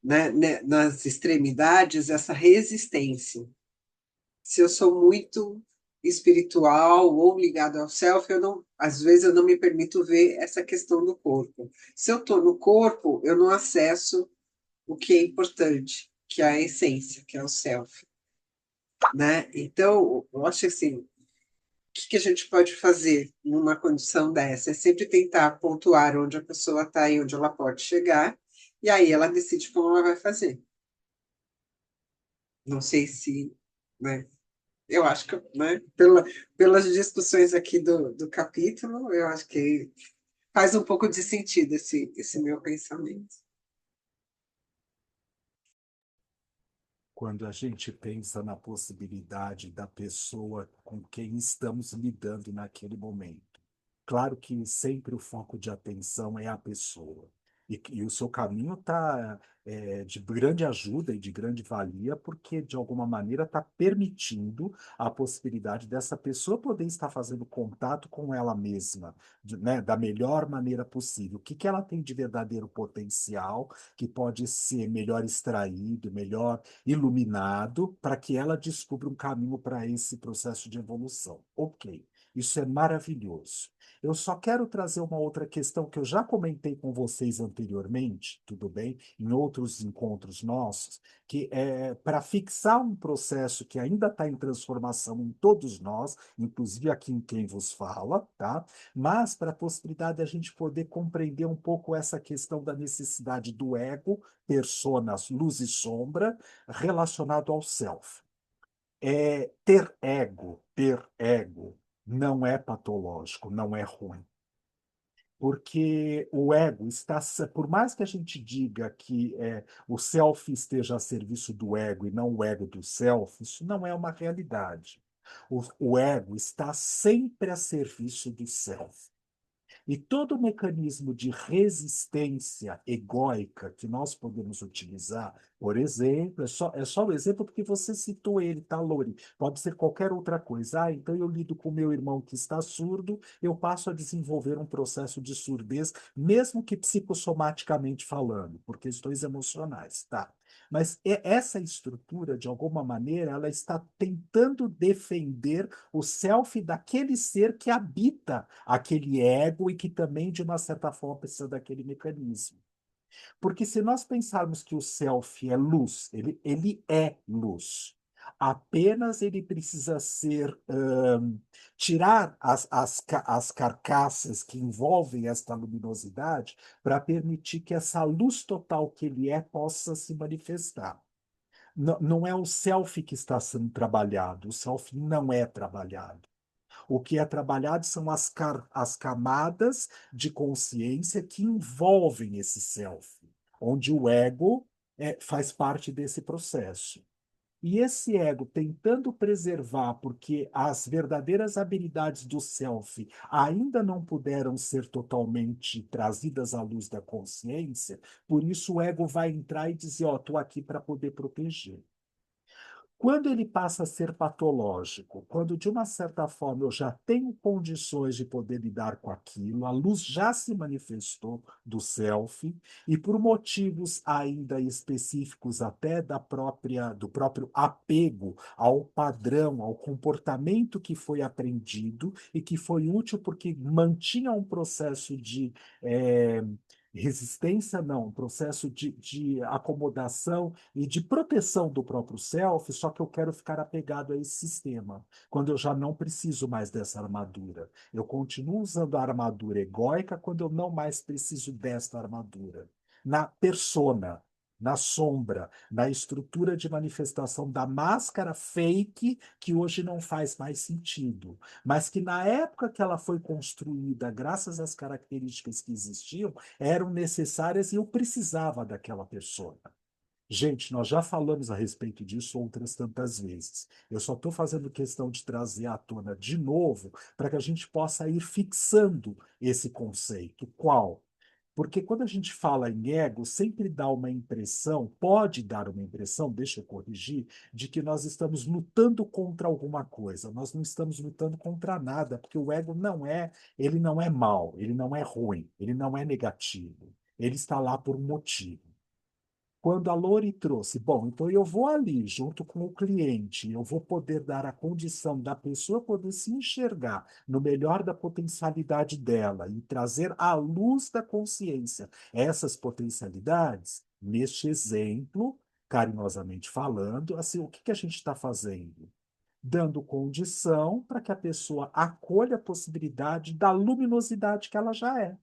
né, nas extremidades essa resistência. Se eu sou muito espiritual ou ligado ao self, eu não, às vezes eu não me permito ver essa questão do corpo. Se eu estou no corpo, eu não acesso o que é importante, que é a essência, que é o self, né? Então, eu acho assim, o que a gente pode fazer numa condição dessa? É sempre tentar pontuar onde a pessoa está e onde ela pode chegar, e aí ela decide como ela vai fazer. Não sei se, né? Eu acho que, né, pelas discussões aqui do capítulo, eu acho que faz um pouco de sentido esse meu pensamento. Quando a gente pensa na possibilidade da pessoa com quem estamos lidando naquele momento. Claro que sempre o foco de atenção é a pessoa. E o seu caminho está de grande ajuda e de grande valia, porque, de alguma maneira, está permitindo a possibilidade dessa pessoa poder estar fazendo contato com ela mesma, né, da melhor maneira possível. O que que ela tem de verdadeiro potencial que pode ser melhor extraído, melhor iluminado, para que ela descubra um caminho para esse processo de evolução. Ok, isso é maravilhoso. Eu só quero trazer uma outra questão que eu já comentei com vocês anteriormente, tudo bem, em outros encontros nossos, que é para fixar um processo que ainda está em transformação em todos nós, inclusive aqui em quem vos fala, tá? Mas para a possibilidade de a gente poder compreender um pouco essa questão da necessidade do ego, personas, luz e sombra, relacionado ao self. Ter ego, não é patológico, não é ruim. Porque o ego está, por mais que a gente diga que o self esteja a serviço do ego e não o ego do self, isso não é uma realidade. O ego está sempre a serviço do self. E todo mecanismo de resistência egóica que nós podemos utilizar, por exemplo, é só o exemplo porque você citou ele, tá, Lori? Pode ser qualquer outra coisa. Ah, então eu lido com meu irmão que está surdo, eu passo a desenvolver um processo de surdez, mesmo que psicossomaticamente falando, por questões emocionais, tá? Mas essa estrutura, de alguma maneira, ela está tentando defender o self daquele ser que habita aquele ego e que também, de uma certa forma, precisa daquele mecanismo. Porque se nós pensarmos que o self é luz, ele é luz. Apenas ele precisa ser tirar as carcaças que envolvem esta luminosidade para permitir que essa luz total que ele é possa se manifestar. Não é o self que está sendo trabalhado, o self não é trabalhado. O que é trabalhado são as camadas de consciência que envolvem esse self, onde o ego faz parte desse processo. E esse ego tentando preservar, porque as verdadeiras habilidades do self ainda não puderam ser totalmente trazidas à luz da consciência, por isso o ego vai entrar e dizer, ó, estou aqui para poder proteger. Quando ele passa a ser patológico, quando de uma certa forma eu já tenho condições de poder lidar com aquilo, a luz já se manifestou do self, e por motivos ainda específicos até do próprio apego ao padrão, ao comportamento que foi aprendido e que foi útil porque mantinha um processo de resistência, não, um processo de acomodação e de proteção do próprio self, só que eu quero ficar apegado a esse sistema, quando eu já não preciso mais dessa armadura. Eu continuo usando a armadura egóica quando eu não mais preciso desta armadura. Na persona, na sombra, na estrutura de manifestação da máscara fake, que hoje não faz mais sentido, mas que na época que ela foi construída, graças às características que existiam, eram necessárias e eu precisava daquela pessoa. Gente, nós já falamos a respeito disso outras tantas vezes. Eu só estou fazendo questão de trazer à tona de novo para que a gente possa ir fixando esse conceito. Qual? Porque quando a gente fala em ego, sempre dá uma impressão, pode dar uma impressão, deixa eu corrigir, de que nós estamos lutando contra alguma coisa. Nós não estamos lutando contra nada, porque o ego ele não é mau, ele não é ruim, ele não é negativo. Ele está lá por um motivo. Quando a Lori trouxe, bom, então eu vou ali junto com o cliente, eu vou poder dar a condição da pessoa poder se enxergar no melhor da potencialidade dela e trazer à luz da consciência essas potencialidades, neste exemplo, carinhosamente falando, assim, o que que a gente está fazendo? Dando condição para que a pessoa acolha a possibilidade da luminosidade que ela já é.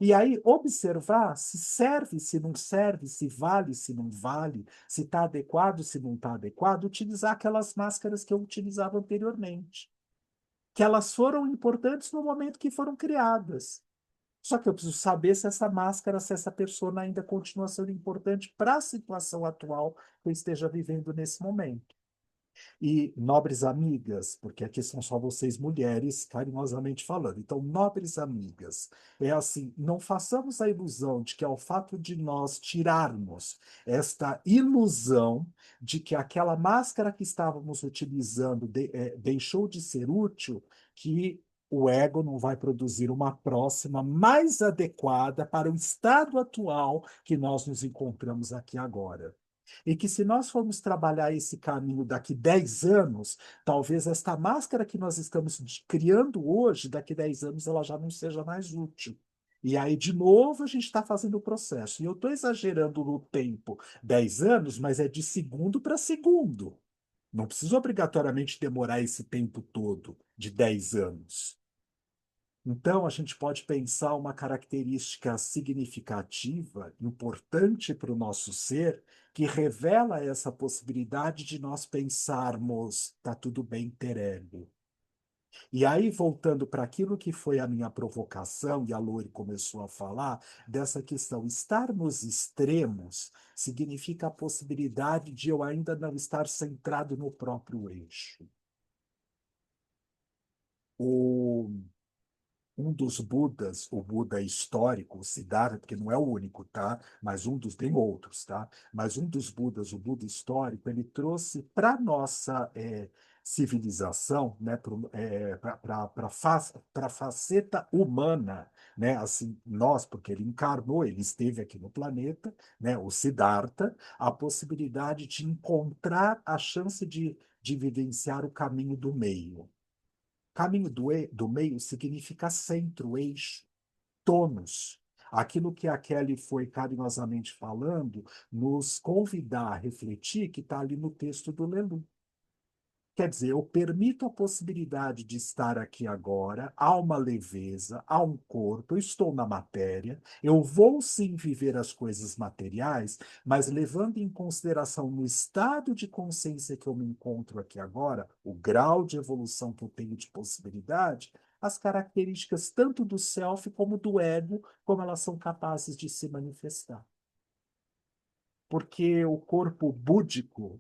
E aí observar se serve, se não serve, se vale, se não vale, se está adequado, se não está adequado, utilizar aquelas máscaras que eu utilizava anteriormente, que elas foram importantes no momento que foram criadas. Só que eu preciso saber se essa máscara, se essa persona ainda continua sendo importante para a situação atual que eu esteja vivendo nesse momento. E nobres amigas, porque aqui são só vocês mulheres, carinhosamente falando. Então, nobres amigas, é assim, não façamos a ilusão de que ao fato de nós tirarmos esta ilusão de que aquela máscara que estávamos utilizando deixou de ser útil, que o ego não vai produzir uma próxima mais adequada para o estado atual que nós nos encontramos aqui agora. E que se nós formos trabalhar esse caminho daqui 10 anos, talvez esta máscara que nós estamos criando hoje, daqui 10 anos, ela já não seja mais útil. E aí, de novo, a gente está fazendo o processo. E eu estou exagerando no tempo 10 anos, mas é de segundo para segundo. Não precisa obrigatoriamente demorar esse tempo todo de 10 anos. Então, a gente pode pensar uma característica significativa, importante para o nosso ser, que revela essa possibilidade de nós pensarmos, tá tudo bem ter ego. E aí, voltando para aquilo que foi a minha provocação, e a Lori começou a falar, dessa questão, estar nos extremos significa a possibilidade de eu ainda não estar centrado no próprio eixo. O Um dos Budas, o Buda histórico, o Siddhartha, porque não é o único, tá? Mas tem outros, tá? Mas um dos Budas, o Buda histórico, ele trouxe para a nossa civilização, né? Para a faceta humana, né? Assim, nós, porque ele encarnou, ele esteve aqui no planeta, né? O Siddhartha, a possibilidade de encontrar a chance de vivenciar o caminho do meio. Caminho do meio significa centro, eixo, tônus. Aquilo que a Kelly foi carinhosamente falando, nos convidar a refletir, que está ali no texto do Lelu. Quer dizer, eu permito a possibilidade de estar aqui agora, há uma leveza, há um corpo, eu estou na matéria, eu vou sim viver as coisas materiais, mas levando em consideração no estado de consciência que eu me encontro aqui agora, o grau de evolução que eu tenho de possibilidade, as características tanto do self como do ego, como elas são capazes de se manifestar. Porque o corpo búdico,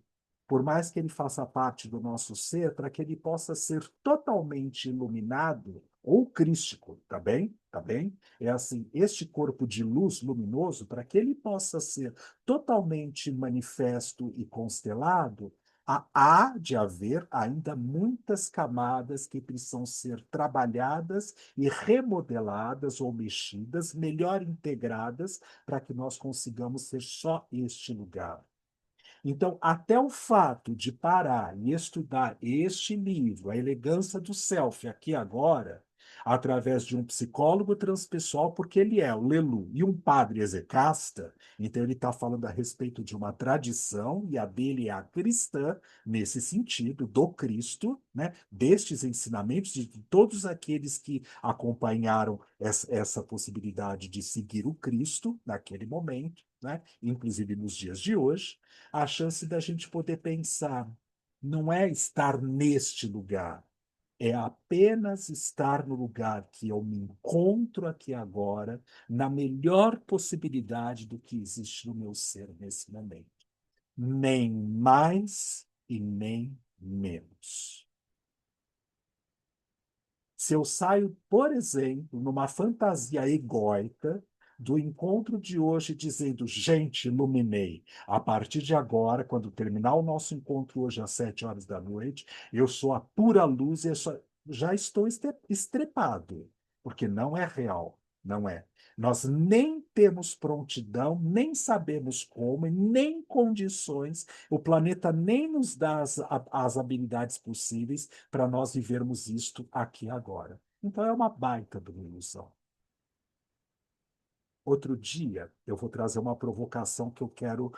por mais que ele faça parte do nosso ser, para que ele possa ser totalmente iluminado, ou crístico, tá bem? Tá bem? É assim, este corpo de luz luminoso, para que ele possa ser totalmente manifesto e constelado, há de haver ainda muitas camadas que precisam ser trabalhadas e remodeladas ou mexidas, melhor integradas, para que nós consigamos ser só este lugar. Então, até o fato de parar e estudar este livro, A Elegância do Self, aqui agora, através de um psicólogo transpessoal, porque ele é o Lelu e um padre execasta, então ele está falando a respeito de uma tradição, e a dele é a cristã, nesse sentido, do Cristo, né? Destes ensinamentos, de todos aqueles que acompanharam essa possibilidade de seguir o Cristo naquele momento. né? Inclusive nos dias de hoje, a chance da gente poder pensar não é estar neste lugar, é apenas estar no lugar que eu me encontro aqui agora, na melhor possibilidade do que existe no meu ser nesse momento. Nem mais e nem menos. Se eu saio, por exemplo, numa fantasia egóica do encontro de hoje, dizendo, gente, iluminei. A partir de agora, quando terminar o nosso encontro hoje às 7 horas da noite, eu sou a pura luz e já estou estrepado, porque não é real, não é. Nós nem temos prontidão, nem sabemos como, e nem condições, o planeta nem nos dá as habilidades possíveis para nós vivermos isto aqui agora. Então é uma baita de uma ilusão. Outro dia eu vou trazer uma provocação que eu quero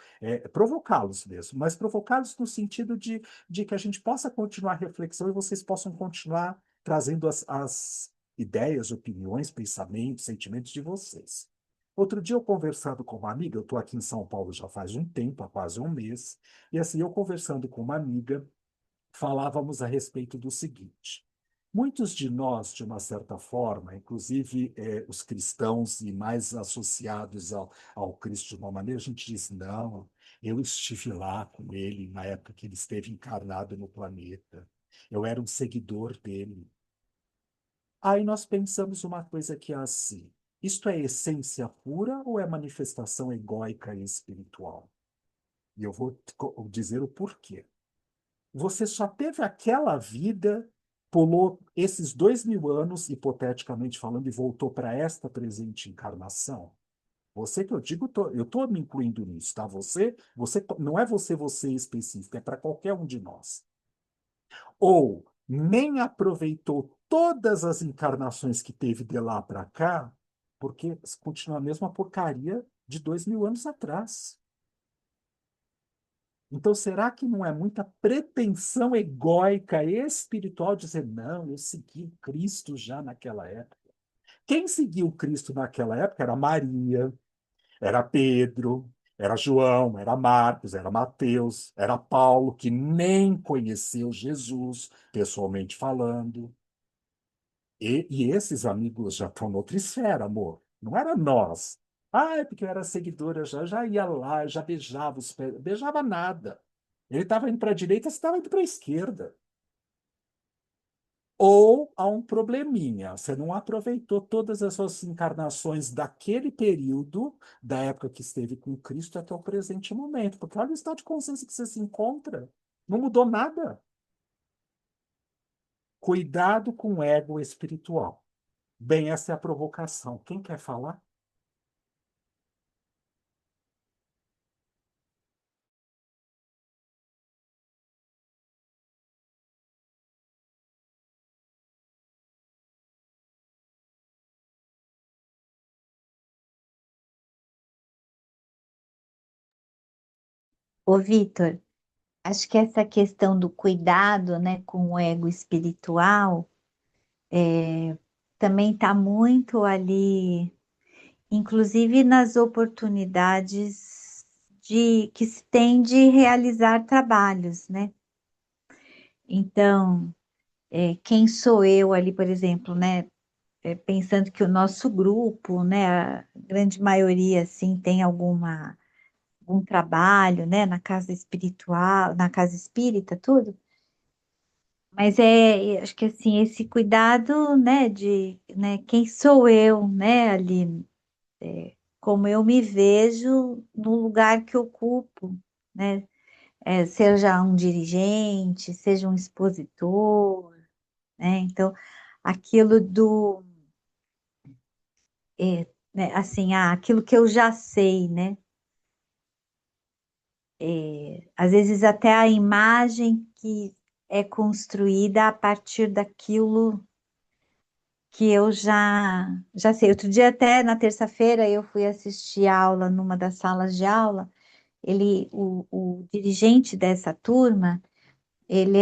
provocá-los mesmo, mas provocá-los no sentido de que a gente possa continuar a reflexão e vocês possam continuar trazendo as ideias, opiniões, pensamentos, sentimentos de vocês. Outro dia eu conversando com uma amiga, eu estou aqui em São Paulo já faz um tempo, há quase um mês, e assim, eu conversando com uma amiga, falávamos a respeito do seguinte: muitos de nós, de uma certa forma, inclusive os cristãos e mais associados ao Cristo de uma maneira, a gente diz, não, eu estive lá com ele na época que ele esteve encarnado no planeta, eu era um seguidor dele. Aí nós pensamos uma coisa que é assim: isto é essência pura ou é manifestação egóica e espiritual? E eu vou dizer o porquê. Você só teve aquela vida, pulou esses 2000 anos, hipoteticamente falando, e voltou para esta presente encarnação. Você que eu digo, eu estou me incluindo nisso, tá? Você não é você específico, é para qualquer um de nós. Ou nem aproveitou todas as encarnações que teve de lá para cá, porque continua a mesma porcaria de 2000 anos atrás. Então, será que não é muita pretensão egóica e espiritual dizer, não, eu segui Cristo já naquela época? Quem seguiu Cristo naquela época era Maria, era Pedro, era João, era Marcos, era Mateus, era Paulo, que nem conheceu Jesus, pessoalmente falando. E esses amigos já estão noutra esfera, amor. Não era nós. Ah, é porque eu era seguidora, já ia lá, já beijava os pés, beijava nada. Ele estava indo para a direita, você estava indo para a esquerda. Ou há um probleminha, você não aproveitou todas as suas encarnações daquele período, da época que esteve com Cristo até o presente momento, porque olha o estado de consciência que você se encontra. Não mudou nada. Cuidado com o ego espiritual. Bem, essa é a provocação. Quem quer falar? Ô, Vitor, acho que essa questão do cuidado, né, com o ego espiritual também está muito ali, inclusive nas oportunidades que se tem de realizar trabalhos, né? Então, quem sou eu ali, por exemplo, né? Pensando que o nosso grupo, né, a grande maioria, assim, tem algum trabalho, né, na casa espiritual, na casa espírita, tudo. Mas acho que assim, esse cuidado, né, né, quem sou eu, né, ali, como eu me vejo no lugar que ocupo, né, seja um dirigente, seja um expositor, né, então, aquilo né, assim, aquilo que eu já sei, né, às vezes até a imagem que é construída a partir daquilo que eu já sei. Outro dia, até na terça-feira, eu fui assistir aula numa das salas de aula. O dirigente dessa turma, ele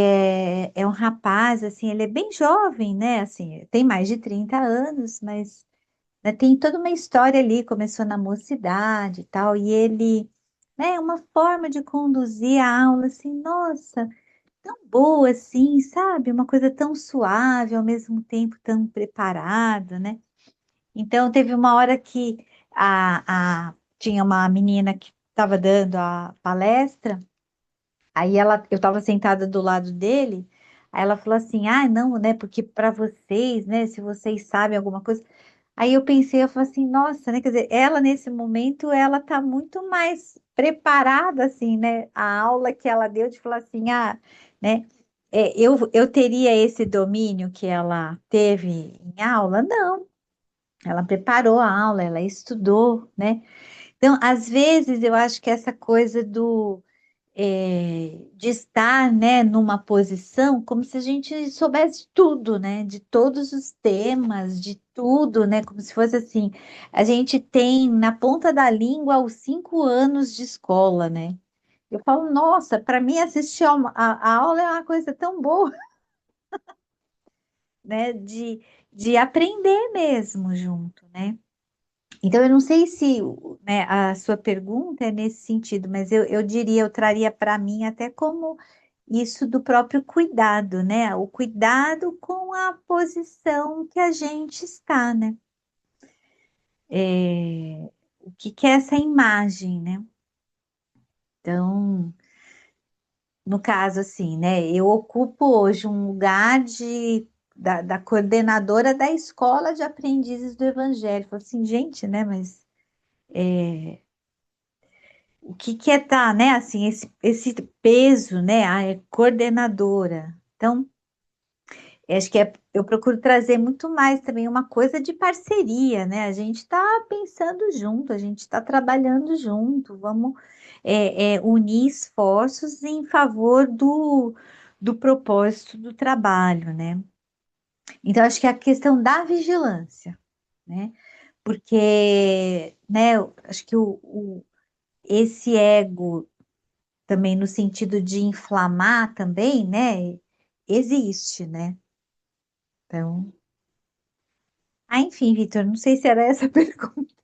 é um rapaz, assim, ele é bem jovem, né? Assim, tem mais de 30 anos, mas né, tem toda uma história ali, começou na mocidade e tal, e ele, né, uma forma de conduzir a aula, assim, nossa, tão boa assim, sabe? Uma coisa tão suave, ao mesmo tempo tão preparada, né? Então, teve uma hora que tinha uma menina que estava dando a palestra, aí eu estava sentada do lado dele, aí ela falou assim, ah, não, né, porque para vocês, né, se vocês sabem alguma coisa, aí eu pensei, eu falei assim, nossa, né, quer dizer, ela nesse momento, ela está muito mais preparada, assim, né, a aula que ela deu de falar assim, ah, né, eu teria esse domínio que ela teve em aula? Não, ela preparou a aula, ela estudou, né? Então, às vezes, eu acho que essa coisa de estar, né, numa posição como se a gente soubesse tudo, né, de todos os temas, de tudo, né, como se fosse assim, a gente tem na ponta da língua os 5 anos de escola, né? Eu falo, nossa, para mim assistir a aula é uma coisa tão boa, né, de aprender mesmo junto, né? Então, eu não sei se, né, a sua pergunta é nesse sentido, mas eu diria, eu traria para mim até como isso do próprio cuidado, né? O cuidado com a posição que a gente está, né? O que que é essa imagem, né? Então, no caso, assim, né? Eu ocupo hoje um lugar da coordenadora da escola de aprendizes do Evangelho. Falo assim, gente, né? Mas o que que é tá, né? Assim, esse peso, né? É coordenadora. Então, eu acho que eu procuro trazer muito mais também uma coisa de parceria, né? A gente está pensando junto, a gente está trabalhando junto, vamos unir esforços em favor do propósito do trabalho, né? Então, acho que é a questão da vigilância, né? Porque, né, eu acho que esse ego também no sentido de inflamar também, né? Existe, né? Então, enfim, Vitor, não sei se era essa a pergunta.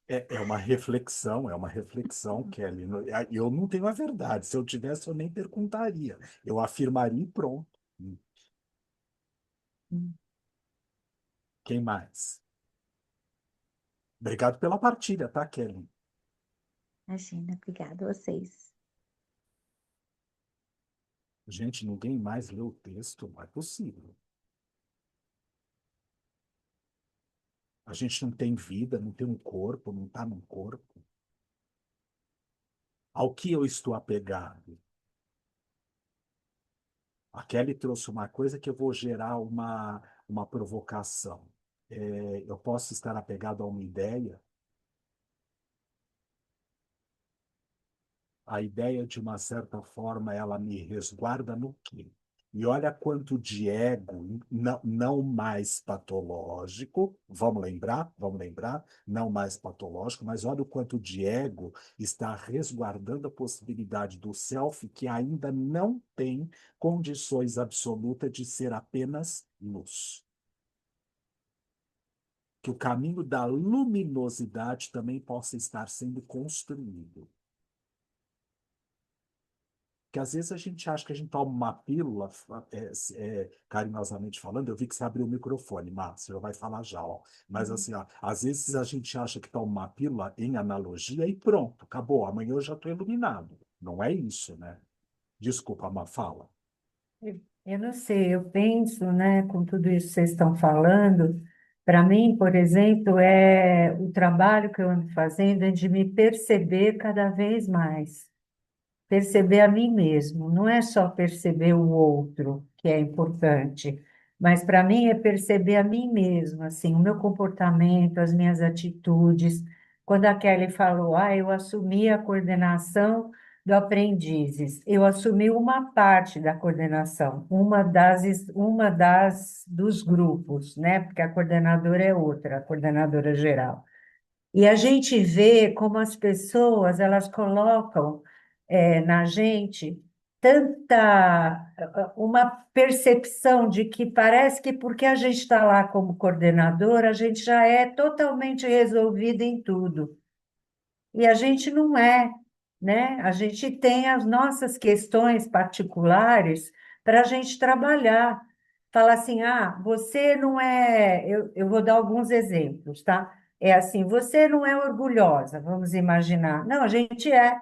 É uma reflexão, Kelly. Eu não tenho a verdade. Se eu tivesse, eu nem perguntaria. Eu afirmaria e pronto. Quem mais? Obrigado pela partilha, tá, Kelly? Imagina, obrigada a vocês. Gente, ninguém mais leu o texto, não é possível. A gente não tem vida, não tem um corpo, não está num corpo. Ao que eu estou apegado? A Kelly trouxe uma coisa que eu vou gerar uma provocação. Eu posso estar apegado a uma ideia. A ideia, de uma certa forma, ela me resguarda no quê? E olha quanto de ego, não mais patológico, vamos lembrar, não mais patológico, mas olha o quanto de ego está resguardando a possibilidade do self que ainda não tem condições absolutas de ser apenas luz. Que o caminho da luminosidade também possa estar sendo construído. Que às vezes a gente acha que a gente toma uma pílula, carinhosamente falando, eu vi que você abriu o microfone, Márcio, você já vai falar já, ó. Mas assim, ó, às vezes a gente acha que toma uma pílula em analogia e pronto, acabou, amanhã eu já estou iluminado. Não é isso, né? Desculpa, Má, fala. Eu não sei, eu penso, né, com tudo isso que vocês estão falando, para mim, por exemplo, o trabalho que eu ando fazendo é de me perceber cada vez mais. Perceber a mim mesmo, não é só perceber o outro, que é importante, mas para mim é perceber a mim mesmo, assim, o meu comportamento, as minhas atitudes. Quando a Kelly falou, eu assumi a coordenação do aprendizes, eu assumi uma parte da coordenação, uma das dos grupos, né? Porque a coordenadora é outra, a coordenadora geral. E a gente vê como as pessoas elas colocam na gente uma percepção de que parece que porque a gente está lá como coordenador, a gente já é totalmente resolvido em tudo. E a gente não é, né? A gente tem as nossas questões particulares para a gente trabalhar. Fala assim, ah, você não é. Eu vou dar alguns exemplos, tá? É assim, você não é orgulhosa, vamos imaginar. Não, a gente é.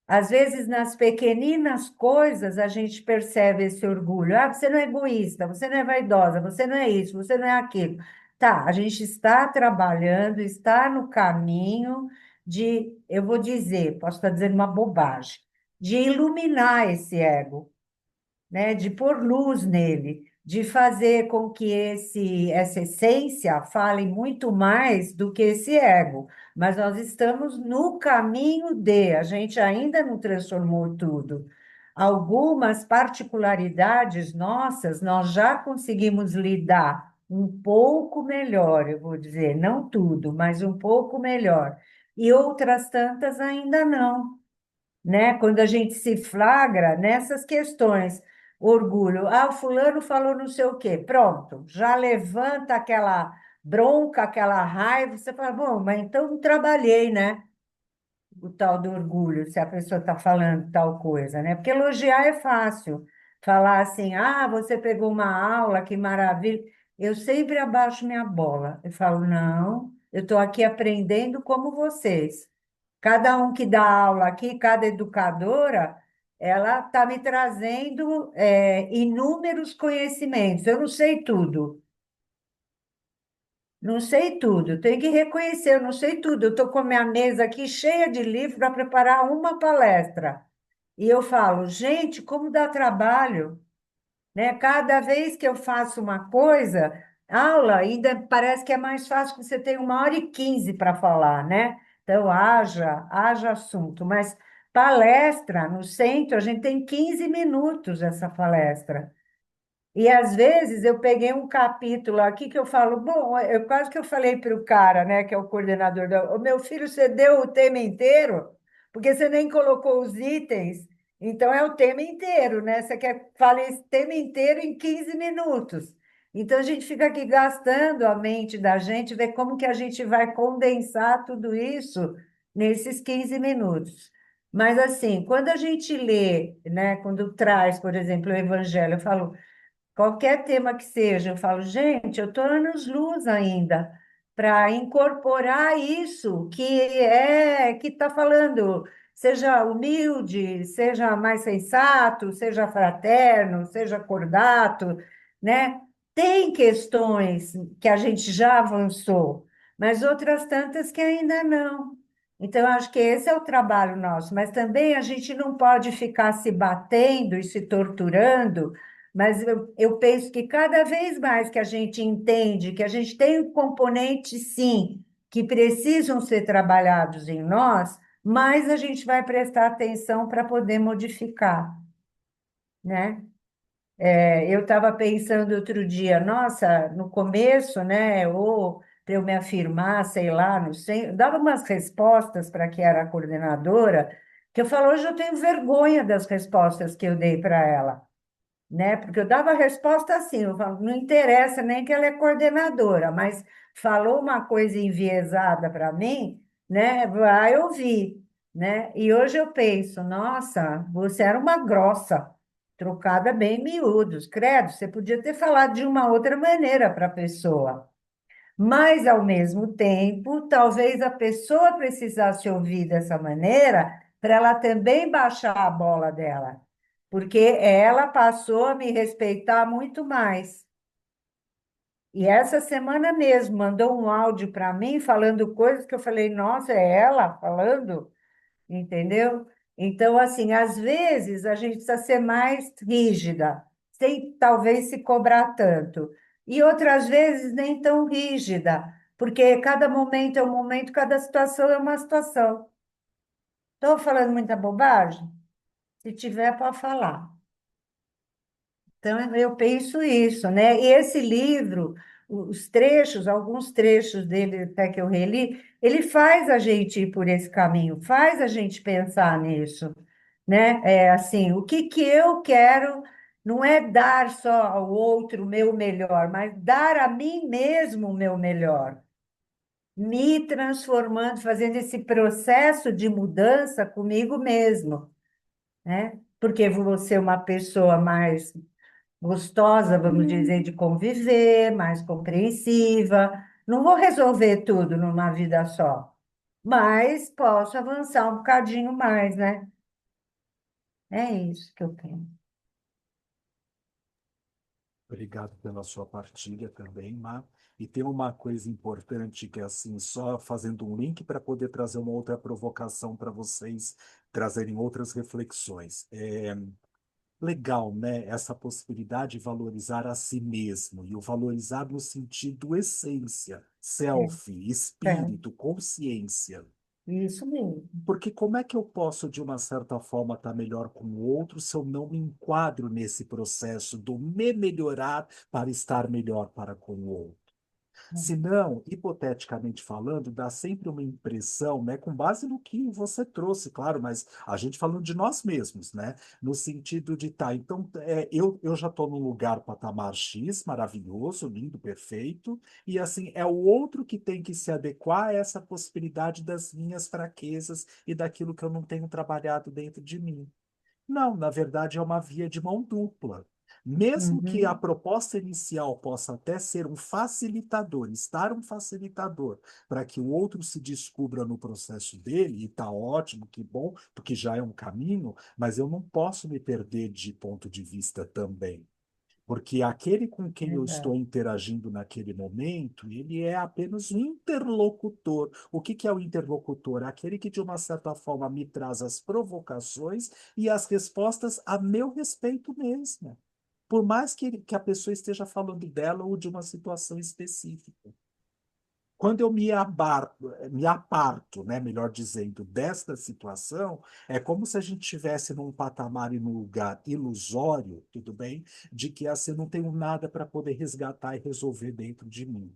Às vezes, nas pequeninas coisas, a gente percebe esse orgulho. Ah, você não é egoísta, você não é vaidosa, você não é isso, você não é aquilo. Tá, a gente está trabalhando, está no caminho de, eu vou dizer, posso estar dizendo uma bobagem, de iluminar esse ego, né, de pôr luz nele, de fazer com que essa essência fale muito mais do que esse ego. Mas nós estamos no caminho a gente ainda não transformou tudo. Algumas particularidades nossas, nós já conseguimos lidar um pouco melhor, eu vou dizer, não tudo, mas um pouco melhor. E outras tantas ainda não, né? Quando a gente se flagra nessas questões, orgulho, ah, o fulano falou não sei o quê, pronto, já levanta aquela bronca, aquela raiva, você fala, bom, mas então não trabalhei, né? O tal do orgulho, se a pessoa está falando tal coisa, né? Porque elogiar é fácil. Falar assim, ah, você pegou uma aula, que maravilha. Eu sempre abaixo minha bola. Eu falo, não, eu estou aqui aprendendo como vocês. Cada um que dá aula aqui, cada educadora, ela está me trazendo inúmeros conhecimentos. Eu não sei tudo, não sei tudo, tenho que reconhecer, eu não sei tudo. Eu estou com a minha mesa aqui cheia de livros para preparar uma palestra. E eu falo, gente, como dá trabalho, né? Cada vez que eu faço uma coisa, aula ainda parece que é mais fácil que você tem 1h15 para falar, né? Então, haja assunto. Mas palestra no centro, a gente tem 15 minutos essa palestra. E às vezes eu peguei um capítulo aqui que eu falo, bom, eu quase que eu falei para o cara, né, que é o coordenador o meu filho, você deu o tema inteiro, porque você nem colocou os itens, então é o tema inteiro, né? Você quer falar esse tema inteiro em 15 minutos. Então a gente fica aqui gastando a mente da gente, ver como que a gente vai condensar tudo isso nesses 15 minutos. Mas assim, quando a gente lê, né, quando traz, por exemplo, o Evangelho, eu falo, qualquer tema que seja, eu falo, gente, eu estou anos-luz ainda para incorporar isso que está falando, seja humilde, seja mais sensato, seja fraterno, seja cordato, né? Tem questões que a gente já avançou, mas outras tantas que ainda não. Então, acho que esse é o trabalho nosso, mas também a gente não pode ficar se batendo e se torturando, mas eu penso que cada vez mais que a gente entende que a gente tem componentes, sim, que precisam ser trabalhados em nós, mais a gente vai prestar atenção para poder modificar, né? Eu estava pensando outro dia, nossa, no começo, né, ou para eu me afirmar, sei lá, não sei, eu dava umas respostas para que era a coordenadora, que eu falo, hoje eu tenho vergonha das respostas que eu dei para ela, né? Porque eu dava a resposta assim, eu falo, não interessa nem que ela é coordenadora, mas falou uma coisa enviesada para mim, né? Vai ouvir, né? E hoje eu penso, nossa, você era uma grossa, trocada bem em miúdos, credo, você podia ter falado de uma outra maneira para a pessoa. Mas, ao mesmo tempo, talvez a pessoa precisasse ouvir dessa maneira para ela também baixar a bola dela, porque ela passou a me respeitar muito mais. E essa semana mesmo mandou um áudio para mim falando coisas que eu falei, nossa, é ela falando? Entendeu? Então, assim, às vezes a gente precisa ser mais rígida, sem talvez se cobrar tanto. E outras vezes nem tão rígida, porque cada momento é um momento, cada situação é uma situação. Estou falando muita bobagem? Se tiver, pode falar. Então, eu penso isso, né? E esse livro, os trechos, alguns trechos dele até que eu reli, ele faz a gente ir por esse caminho, faz a gente pensar nisso, né? É assim, o que que eu quero não é dar só ao outro o meu melhor, mas dar a mim mesmo o meu melhor, me transformando, fazendo esse processo de mudança comigo mesmo, né? Porque vou ser uma pessoa mais gostosa, vamos dizer, de conviver, mais compreensiva. Não vou resolver tudo numa vida só, mas posso avançar um bocadinho mais, né? É isso que eu tenho. Obrigado pela sua partilha também, Má. E tem uma coisa importante que é assim, só fazendo um link para poder trazer uma outra provocação para vocês trazerem outras reflexões. Legal, né? Essa possibilidade de valorizar a si mesmo e o valorizar no sentido essência, self, É, espírito, consciência. isso mesmo. Porque como é que eu posso, de uma certa forma, estar melhor com o outro se eu não me enquadro nesse processo do me melhorar para estar melhor para com o outro? Senão, hipoteticamente falando, dá sempre uma impressão, né, com base no que você trouxe, claro, mas a gente falando de nós mesmos, né, no sentido de, tá, então, eu já estou num lugar patamar X, maravilhoso, lindo, perfeito, e assim, é o outro que tem que se adequar a essa possibilidade das minhas fraquezas e daquilo que eu não tenho trabalhado dentro de mim. Não, na verdade é uma via de mão dupla. Mesmo que a Uhum, proposta inicial possa até ser um facilitador, estar um facilitador para que o outro se descubra no processo dele, e está ótimo, que bom, porque já é um caminho, mas eu não posso me perder de ponto de vista também. Porque aquele com quem eu estou verdade. interagindo naquele momento, ele é apenas um interlocutor. O que que é o interlocutor? Aquele que, de uma certa forma, me traz as provocações e as respostas a meu respeito mesmo. Por mais que a pessoa esteja falando dela ou de uma situação específica. Quando eu me aparto, né, melhor dizendo, desta situação, é como se a gente estivesse num patamar e num lugar ilusório, tudo bem, de que assim, eu não tenho nada para poder resgatar e resolver dentro de mim.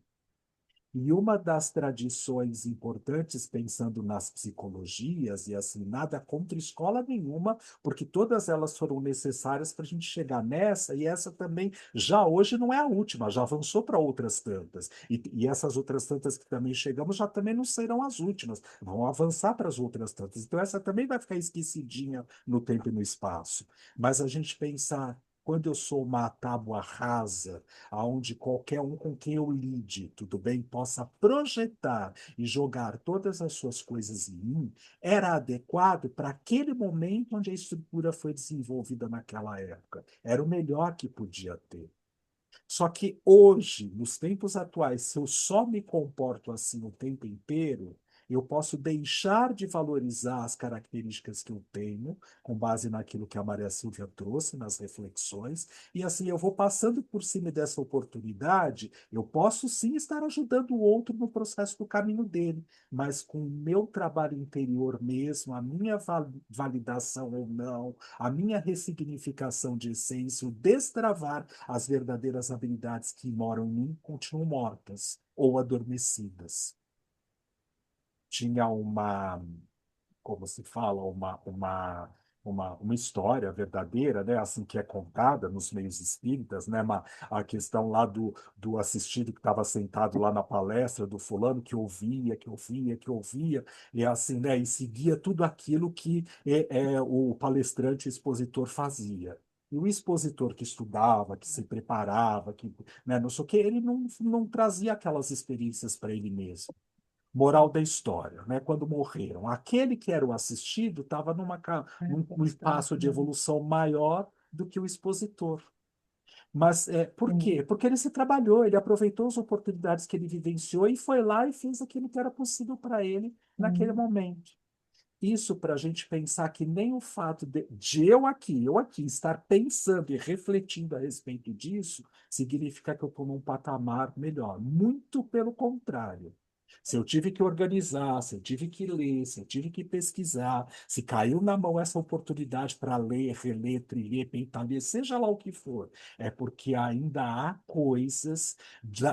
E uma das tradições importantes, pensando nas psicologias, e assim, nada contra escola nenhuma, porque todas elas foram necessárias para a gente chegar nessa, e essa também, já hoje não é a última, já avançou para outras tantas. E essas outras tantas que também chegamos já também não serão as últimas, vão avançar para as outras tantas. Então, essa também vai ficar esquecidinha no tempo e no espaço. Mas a gente pensar. Quando eu sou uma tábua rasa, aonde qualquer um com quem eu lide, tudo bem, possa projetar e jogar todas as suas coisas em mim, era adequado para aquele momento onde a estrutura foi desenvolvida naquela época. Era o melhor que podia ter. Só que hoje, nos tempos atuais, se eu só me comporto assim o tempo inteiro, eu posso deixar de valorizar as características que eu tenho, com base naquilo que a Maria Silvia trouxe nas reflexões, e assim eu vou passando por cima dessa oportunidade, eu posso sim estar ajudando o outro no processo do caminho dele, mas com o meu trabalho interior mesmo, a minha validação ou não, a minha ressignificação de essência, o destravar as verdadeiras habilidades que moram em mim continuam mortas ou adormecidas. Tinha como se fala, uma história verdadeira, né, assim que é contada nos meios espíritas, né, a questão lá do assistido que estava sentado lá na palestra do fulano que ouvia, que ouvia, que ouvia, e assim, né, e seguia tudo aquilo que o palestrante expositor fazia. E o expositor que estudava, que se preparava, que, né, não sei o quê, ele não trazia aquelas experiências para ele mesmo. Moral da história, né? Quando morreram, aquele que era o assistido estava num espaço de evolução maior do que o expositor. Mas por quê? Sim, Porque ele se trabalhou, ele aproveitou as oportunidades que ele vivenciou e foi lá e fez aquilo que era possível para ele naquele sim, momento. Isso para a gente pensar que nem o fato de eu aqui, estar pensando e refletindo a respeito disso, significa que eu estou num patamar melhor. Muito pelo contrário. Se eu tive que organizar, se eu tive que ler, se eu tive que pesquisar, se caiu na mão essa oportunidade para ler, reler, trilher, pentalher, seja lá o que for, é porque ainda há coisas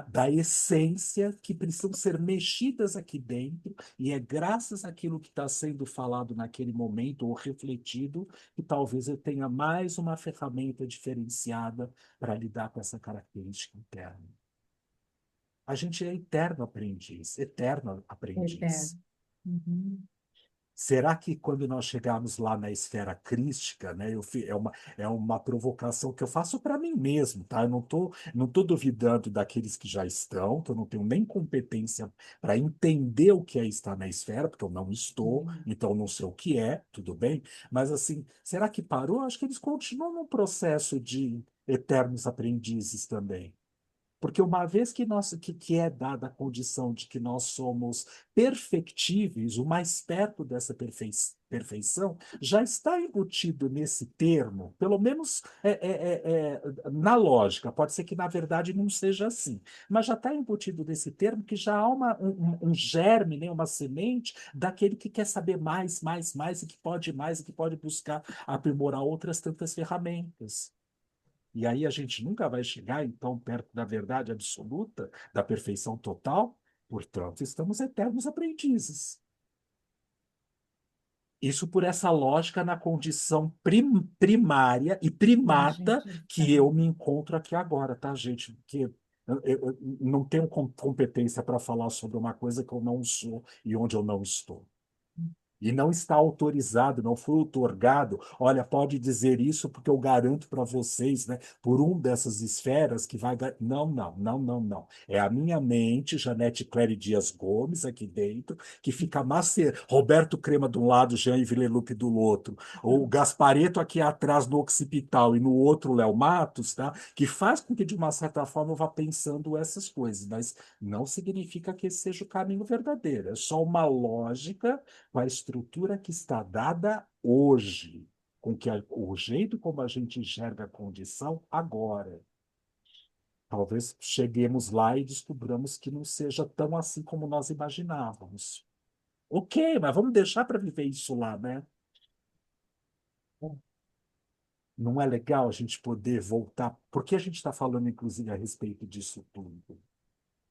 da essência que precisam ser mexidas aqui dentro, e é graças àquilo que está sendo falado naquele momento ou refletido que talvez eu tenha mais uma ferramenta diferenciada para lidar com essa característica interna. A gente é eterno aprendiz. Eterno. Uhum. Será que quando nós chegarmos lá na esfera crística, né, é uma provocação que eu faço para mim mesmo, tá? Eu não tô duvidando daqueles que já estão, que eu não tenho nem competência para entender o que é estar na esfera, porque eu não estou, então eu não sei o que é, tudo bem? Mas assim, será que parou? Acho que eles continuam num processo de eternos aprendizes também. Porque uma vez que é dada a condição de que nós somos perfectíveis, o mais perto dessa perfeição, já está embutido nesse termo, pelo menos na lógica. Pode ser que na verdade não seja assim, mas já está embutido nesse termo que já há um germe, né, uma semente daquele que quer saber mais, mais, e que pode buscar aprimorar outras tantas ferramentas. E aí a gente nunca vai chegar, então, perto da verdade absoluta, da perfeição total. Portanto, estamos eternos aprendizes. Isso por essa lógica na condição primária e Que a primata gente está. que eu me encontro aqui agora, tá, gente? Porque eu não tenho competência para falar sobre uma coisa que eu não sou e onde eu não estou. E não está autorizado, não foi outorgado. Olha, pode dizer isso porque eu garanto para vocês, né, por um dessas esferas que vai. Não, não, não, não, não. É a minha mente, Janete Clary Dias Gomes, aqui dentro, que fica Roberto Crema de um lado, Jean Villelupe do outro, ou o Gaspareto aqui atrás no occipital e no outro Léo Matos, tá? Que faz com que, de uma certa forma, eu vá pensando essas coisas, mas não significa que esse seja o caminho verdadeiro. É só uma lógica com a estrutura que está dada hoje, com o jeito como a gente enxerga a condição agora. Talvez cheguemos lá e descobramos que não seja tão assim como nós imaginávamos. Ok, mas vamos deixar para viver isso lá, né? Não é legal a gente poder voltar? Porque a gente está falando, inclusive, a respeito disso tudo.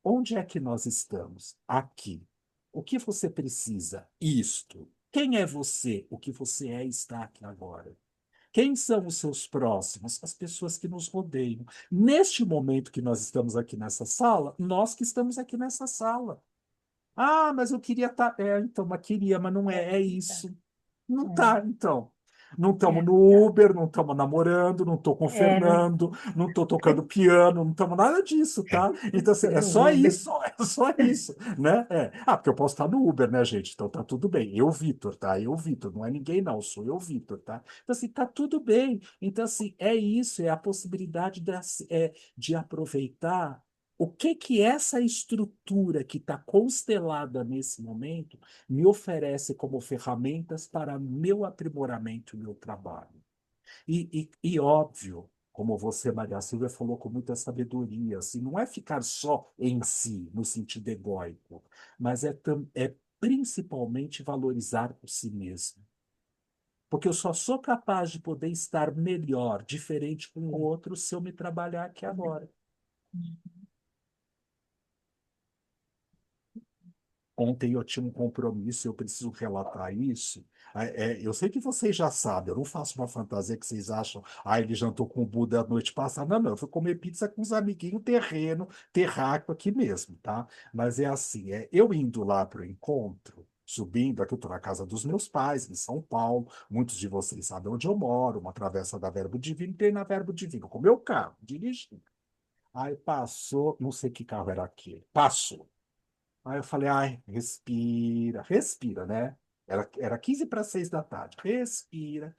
Onde é que nós estamos? Aqui. O que você precisa? Isto. Quem é você? O que você é está aqui agora. Quem são os seus próximos? As pessoas que nos rodeiam. Neste momento que nós estamos aqui nessa sala, nós que estamos aqui nessa sala. Ah, mas eu queria estar. Então, mas queria, mas não é, é isso. Não tá, então. Não estamos no Uber, não estamos namorando, não estou com o Não Fernando, não estou tocando piano, não estamos nada disso, tá? Então, assim, é no só Uber. isso, é só isso, né? Ah, porque eu posso estar no Uber, né, gente? Então tá tudo bem. Eu, Vitor, tá? Eu, Vitor, não é ninguém, não, sou eu, Vitor, tá? Então, assim, tá tudo bem. Então, assim, é isso, é a possibilidade de aproveitar o que que essa estrutura que está constelada nesse momento me oferece como ferramentas para meu aprimoramento e meu trabalho. Óbvio, como você, Maria Silvia, falou com muita sabedoria, assim, não é ficar só em si, no sentido egóico, mas é principalmente valorizar por si mesmo. Porque eu só sou capaz de poder estar melhor, diferente com o outro, se eu me trabalhar aqui agora. Ontem eu tinha um compromisso, eu preciso relatar isso. Eu sei que vocês já sabem, eu não faço uma fantasia que vocês acham, ele jantou com o Buda a noite passada. Não, não, eu fui comer pizza com os amiguinhos terráqueo aqui mesmo, tá? Mas é assim, eu indo lá para o encontro, subindo, aqui eu estou na casa dos meus pais, em São Paulo, muitos de vocês sabem onde eu moro, uma travessa da Verbo Divino, tem na Verbo Divino, com o meu carro, dirigindo. Aí passou, não sei que carro era aquele, passou. Aí eu falei, ai, respira, respira, né? Era 15 para 6 da tarde. Respira.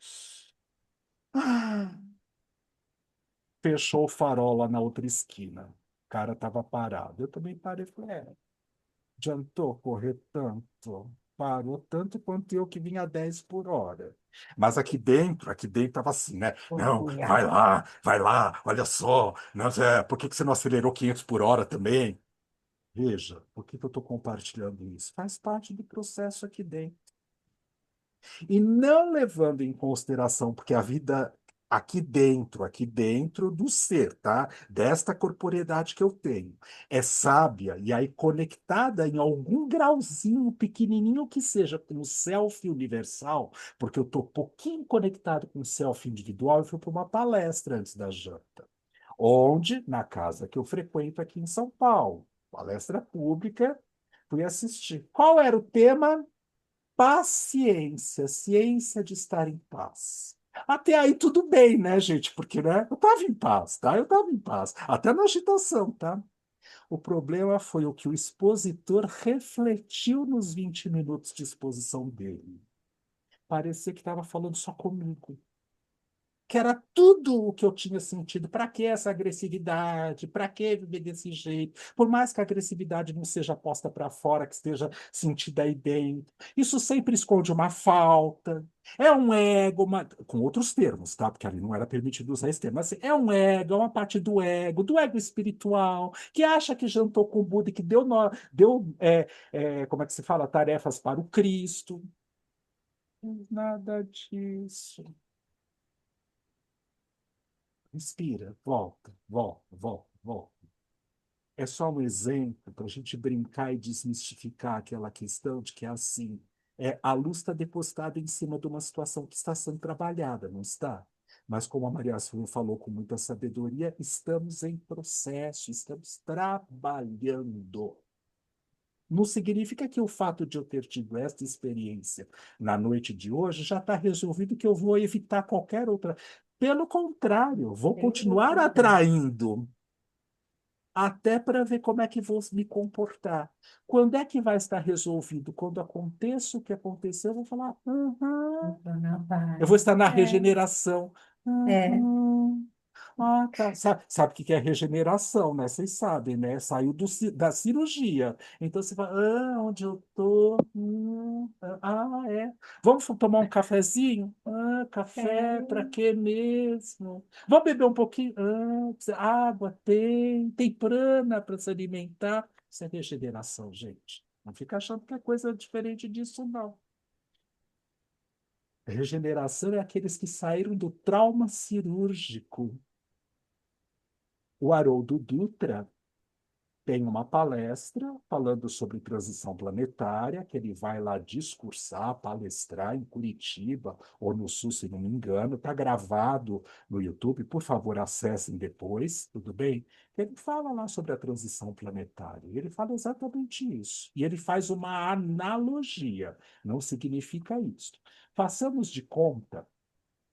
Ah, fechou o farol lá na outra esquina. O cara tava parado. Eu também parei e falei, adiantou correr tanto? Parou tanto quanto eu que vinha a 10 por hora. Mas aqui dentro tava assim, né? Não, vai lá, olha só. Não, por que que você não acelerou 500 por hora também? Veja, por que que eu estou compartilhando isso? Faz parte do processo aqui dentro. E não levando em consideração, porque a vida aqui dentro do ser, tá? Desta corporeidade que eu tenho, é sábia e aí conectada em algum grauzinho pequenininho que seja com o self universal, porque eu estou pouquinho conectado com o self individual. Eu fui para uma palestra antes da janta, onde, na casa que eu frequento aqui em São Paulo, palestra pública, fui assistir. Qual era o tema? Paciência, ciência de estar em paz. Até aí tudo bem, né, gente? Porque, né, eu estava em paz, tá? Eu estava em paz, até na agitação, tá? O problema foi o que o expositor refletiu nos 20 minutos de exposição dele. Parecia que estava falando só comigo, que era tudo o que eu tinha sentido. Para que essa agressividade? Para que viver desse jeito? Por mais que a agressividade não seja posta para fora, que esteja sentida aí dentro, isso sempre esconde uma falta. É um ego, com outros termos, tá? Porque ali não era permitido usar esse termo. Mas, assim, é um ego, é uma parte do ego espiritual, que acha que jantou com o Buda e que como é que se fala? Tarefas para o Cristo. Nada disso. Respira, volta, volta, volta, volta. É só um exemplo para a gente brincar e desmistificar aquela questão de que é assim. A luz está depositada em cima de uma situação que está sendo trabalhada, não está? Mas como a Maria Silvia falou com muita sabedoria, estamos em processo, estamos trabalhando. Não significa que o fato de eu ter tido esta experiência na noite de hoje já está resolvido, que eu vou evitar qualquer outra. Pelo contrário, vou Pelo continuar contrário. atraindo, até para ver como é que vou me comportar. Quando é que vai estar resolvido? Quando aconteça o que aconteceu, eu vou falar, uhum. Então, não Eu vou vai. estar na regeneração. É, Uhum. Ah, tá. Sabe o que que é regeneração, né? Vocês sabem, né? Saiu da cirurgia. Então você fala, onde eu tô? É. Vamos tomar um cafezinho? Café, para é. quê mesmo? Vamos beber um pouquinho? Água tem prana para se alimentar. Isso é regeneração, gente. Não fica achando que é coisa diferente disso, não. Regeneração é aqueles que saíram do trauma cirúrgico. O Haroldo Dutra tem uma palestra falando sobre transição planetária, que ele vai lá discursar, palestrar em Curitiba, ou no Sul, se não me engano. Está gravado no YouTube, por favor, acessem depois, tudo bem? Ele fala lá sobre a transição planetária, e ele fala exatamente isso. E ele faz uma analogia, não significa isso. Façamos de conta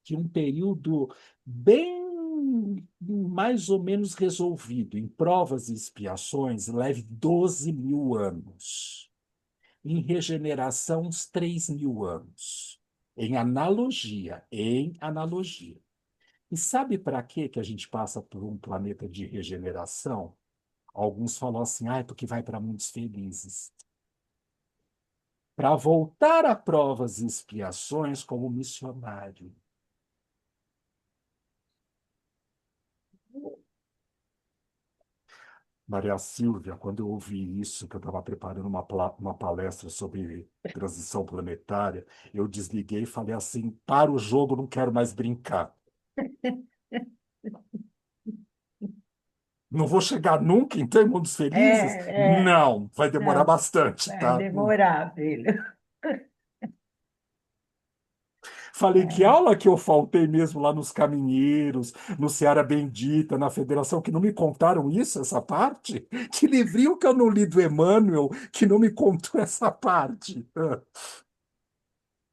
que um período bem mais ou menos resolvido em provas e expiações leve 12 mil anos. Em regeneração, uns 3 mil anos. Em analogia, em analogia. E sabe para que a gente passa por um planeta de regeneração? Alguns falam assim, porque vai para mundos felizes. Para voltar a provas e expiações como missionário. Maria Silvia, quando eu ouvi isso, que eu estava preparando uma palestra sobre transição planetária, eu desliguei e falei assim: para o jogo, não quero mais brincar. Não vou chegar nunca, então, em Mundos Felizes? É. Não, vai demorar Não, bastante, vai tá? demorar, filho. Falei que É, aula que eu faltei mesmo lá nos Caminheiros, no Seara Bendita, na Federação, que não me contaram isso, essa parte? Que livrinho que eu não li do Emmanuel, que não me contou essa parte?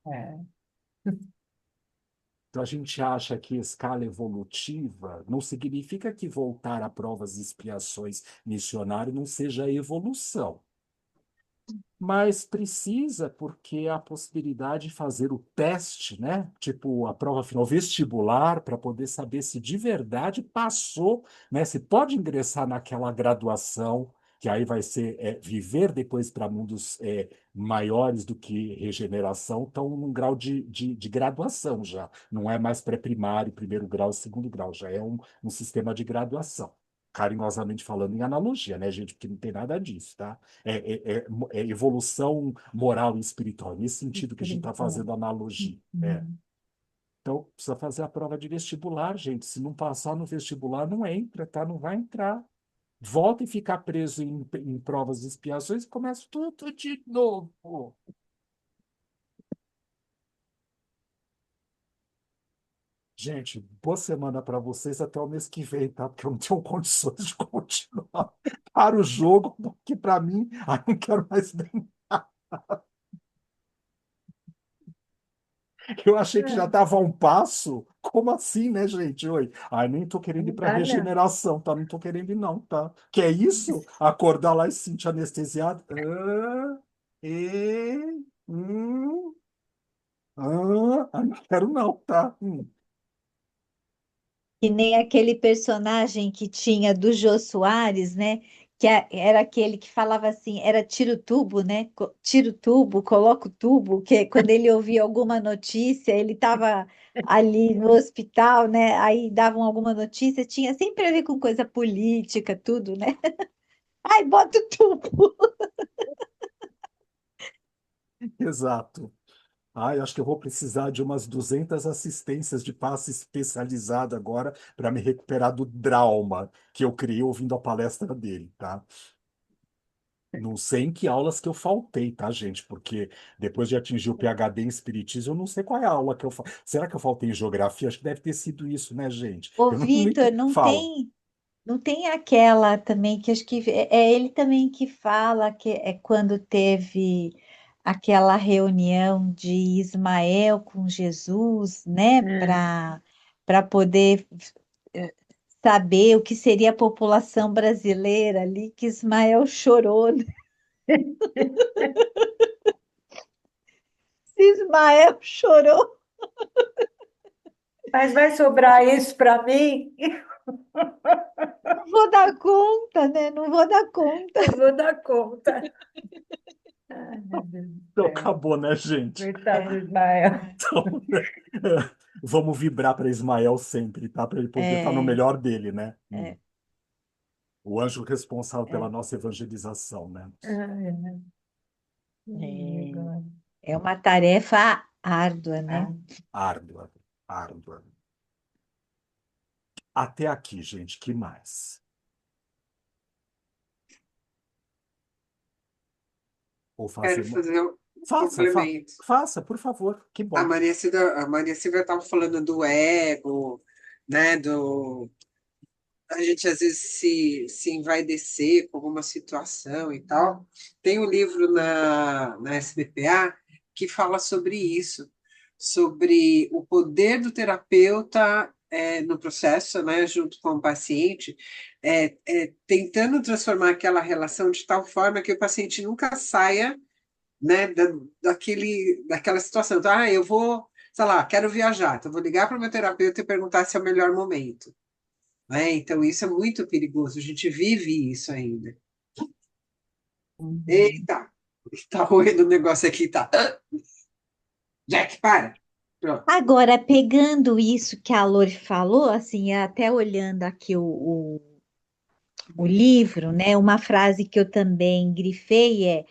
é. Então, a gente acha que escala evolutiva não significa que voltar a provas e expiações missionário não seja evolução, mas precisa porque a possibilidade de fazer o teste, né? Tipo a prova final vestibular, para poder saber se de verdade passou, né? Se pode ingressar naquela graduação, que aí vai ser viver depois para mundos maiores do que regeneração, estão num grau de graduação já. Não é mais pré-primário, primeiro grau, segundo grau, já é um sistema de graduação. carinhosamente falando em analogia, né, gente? Porque não tem nada disso, tá? É evolução moral e espiritual, nesse sentido que a gente está Espiritual. fazendo analogia. Uhum. Então, precisa fazer a prova de vestibular, gente. Se não passar no vestibular, não entra, tá? Não vai entrar. Volta e ficar preso em provas e expiações e começa tudo de novo. Gente, boa semana para vocês até o mês que vem, tá? Porque eu não tenho condições de continuar para o jogo, porque para mim, aí não quero mais nem. Eu achei que já É, estava a um passo. Como assim, né, gente? Oi. Ai, nem tô querendo ir não para dá, não. regeneração, tá? Não tô querendo ir, não, tá? Que é isso? Acordar lá e se sentir anestesiado? E, hum, não quero, não, tá? Que nem aquele personagem que tinha do Jô Soares, né? Era aquele que falava assim, era tira o tubo, né? Tira o tubo, coloca o tubo, que quando ele ouvia alguma notícia, ele estava ali no hospital, né? Aí davam alguma notícia, tinha sempre a ver com coisa política, tudo, né? Ai, bota o tubo. Exato. Ai, acho que eu vou precisar de umas 200 assistências de passe especializada agora para me recuperar do trauma que eu criei ouvindo a palestra dele, tá? Não sei em que aulas que eu faltei, tá, gente? Porque depois de atingir o PhD em Espiritismo, eu não sei qual é a aula que eu faltei. Será que eu faltei em Geografia? Acho que deve ter sido isso, né, gente? Ô, Eu não Vitor, falo. não tem aquela também que acho que é ele também que fala que é quando teve aquela reunião de Ismael com Jesus, né, É. para poder eh, saber o que seria a população brasileira ali, que Ismael chorou, né? Ismael chorou. Mas vai sobrar isso para mim? Não vou dar conta, né? Não vou dar conta. Não vou dar conta. Ai, meu Deus do Então céu. acabou, né, gente? É, Coitado do Ismael. Então, né? Vamos vibrar para Ismael sempre, tá? Para ele poder estar no é, melhor dele, né? é, O anjo responsável pela é, nossa evangelização, né? Ai, ai, é. agora. É uma tarefa árdua, né? Ah, Árdua, árdua. Até aqui, gente, que mais? Vou fazer. Quero fazer um Faça, complemento. faça, por favor. Que bom. A Maria Silvia estava falando do ego, né? A gente às vezes se envaidecer com alguma situação e tal. Tem um livro na SBPA que fala sobre isso, sobre o poder do terapeuta no processo, né, junto com o paciente, tentando transformar aquela relação de tal forma que o paciente nunca saia, né, daquela situação. Então, eu vou, sei lá, quero viajar, então eu vou ligar para o meu terapeuta e perguntar se é o melhor momento, né? Então, isso é muito perigoso, a gente vive isso ainda. Uhum. Eita, está roendo o negócio aqui, tá? Jack, para! Pronto. Agora, pegando isso que a Lori falou, assim, até olhando aqui o livro, né? Uma frase que eu também grifei é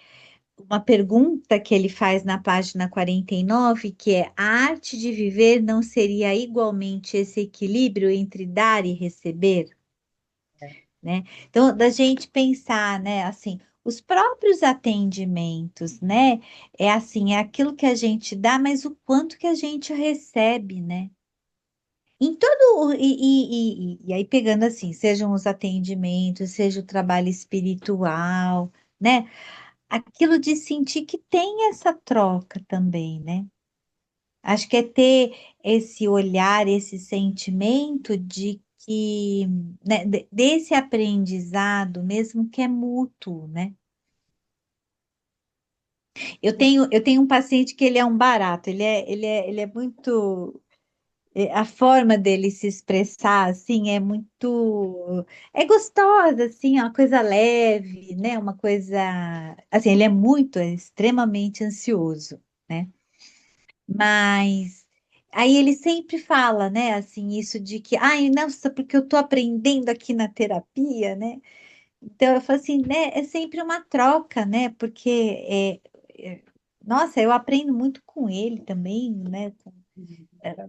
uma pergunta que ele faz na página 49, que é: a arte de viver não seria igualmente esse equilíbrio entre dar e receber? Né? Então, da gente pensar, né, assim, os próprios atendimentos, né, é assim, é aquilo que a gente dá, mas o quanto que a gente recebe, né? Em todo, e aí pegando assim, sejam os atendimentos, seja o trabalho espiritual, né? Aquilo de sentir que tem essa troca também, né? Acho que é ter esse olhar, esse sentimento de que, né, desse aprendizado mesmo que é mútuo, né? Eu tenho um paciente que ele é um barato, ele é muito, a forma dele se expressar, assim, é muito, é gostosa, assim, é uma coisa leve, né? Uma coisa, assim, ele é extremamente ansioso, né? Mas aí ele sempre fala, né, assim, isso de que, ai, nossa, porque eu tô aprendendo aqui na terapia, né? Então eu falo assim, né, é sempre uma troca, né? Porque é, nossa, eu aprendo muito com ele também, né?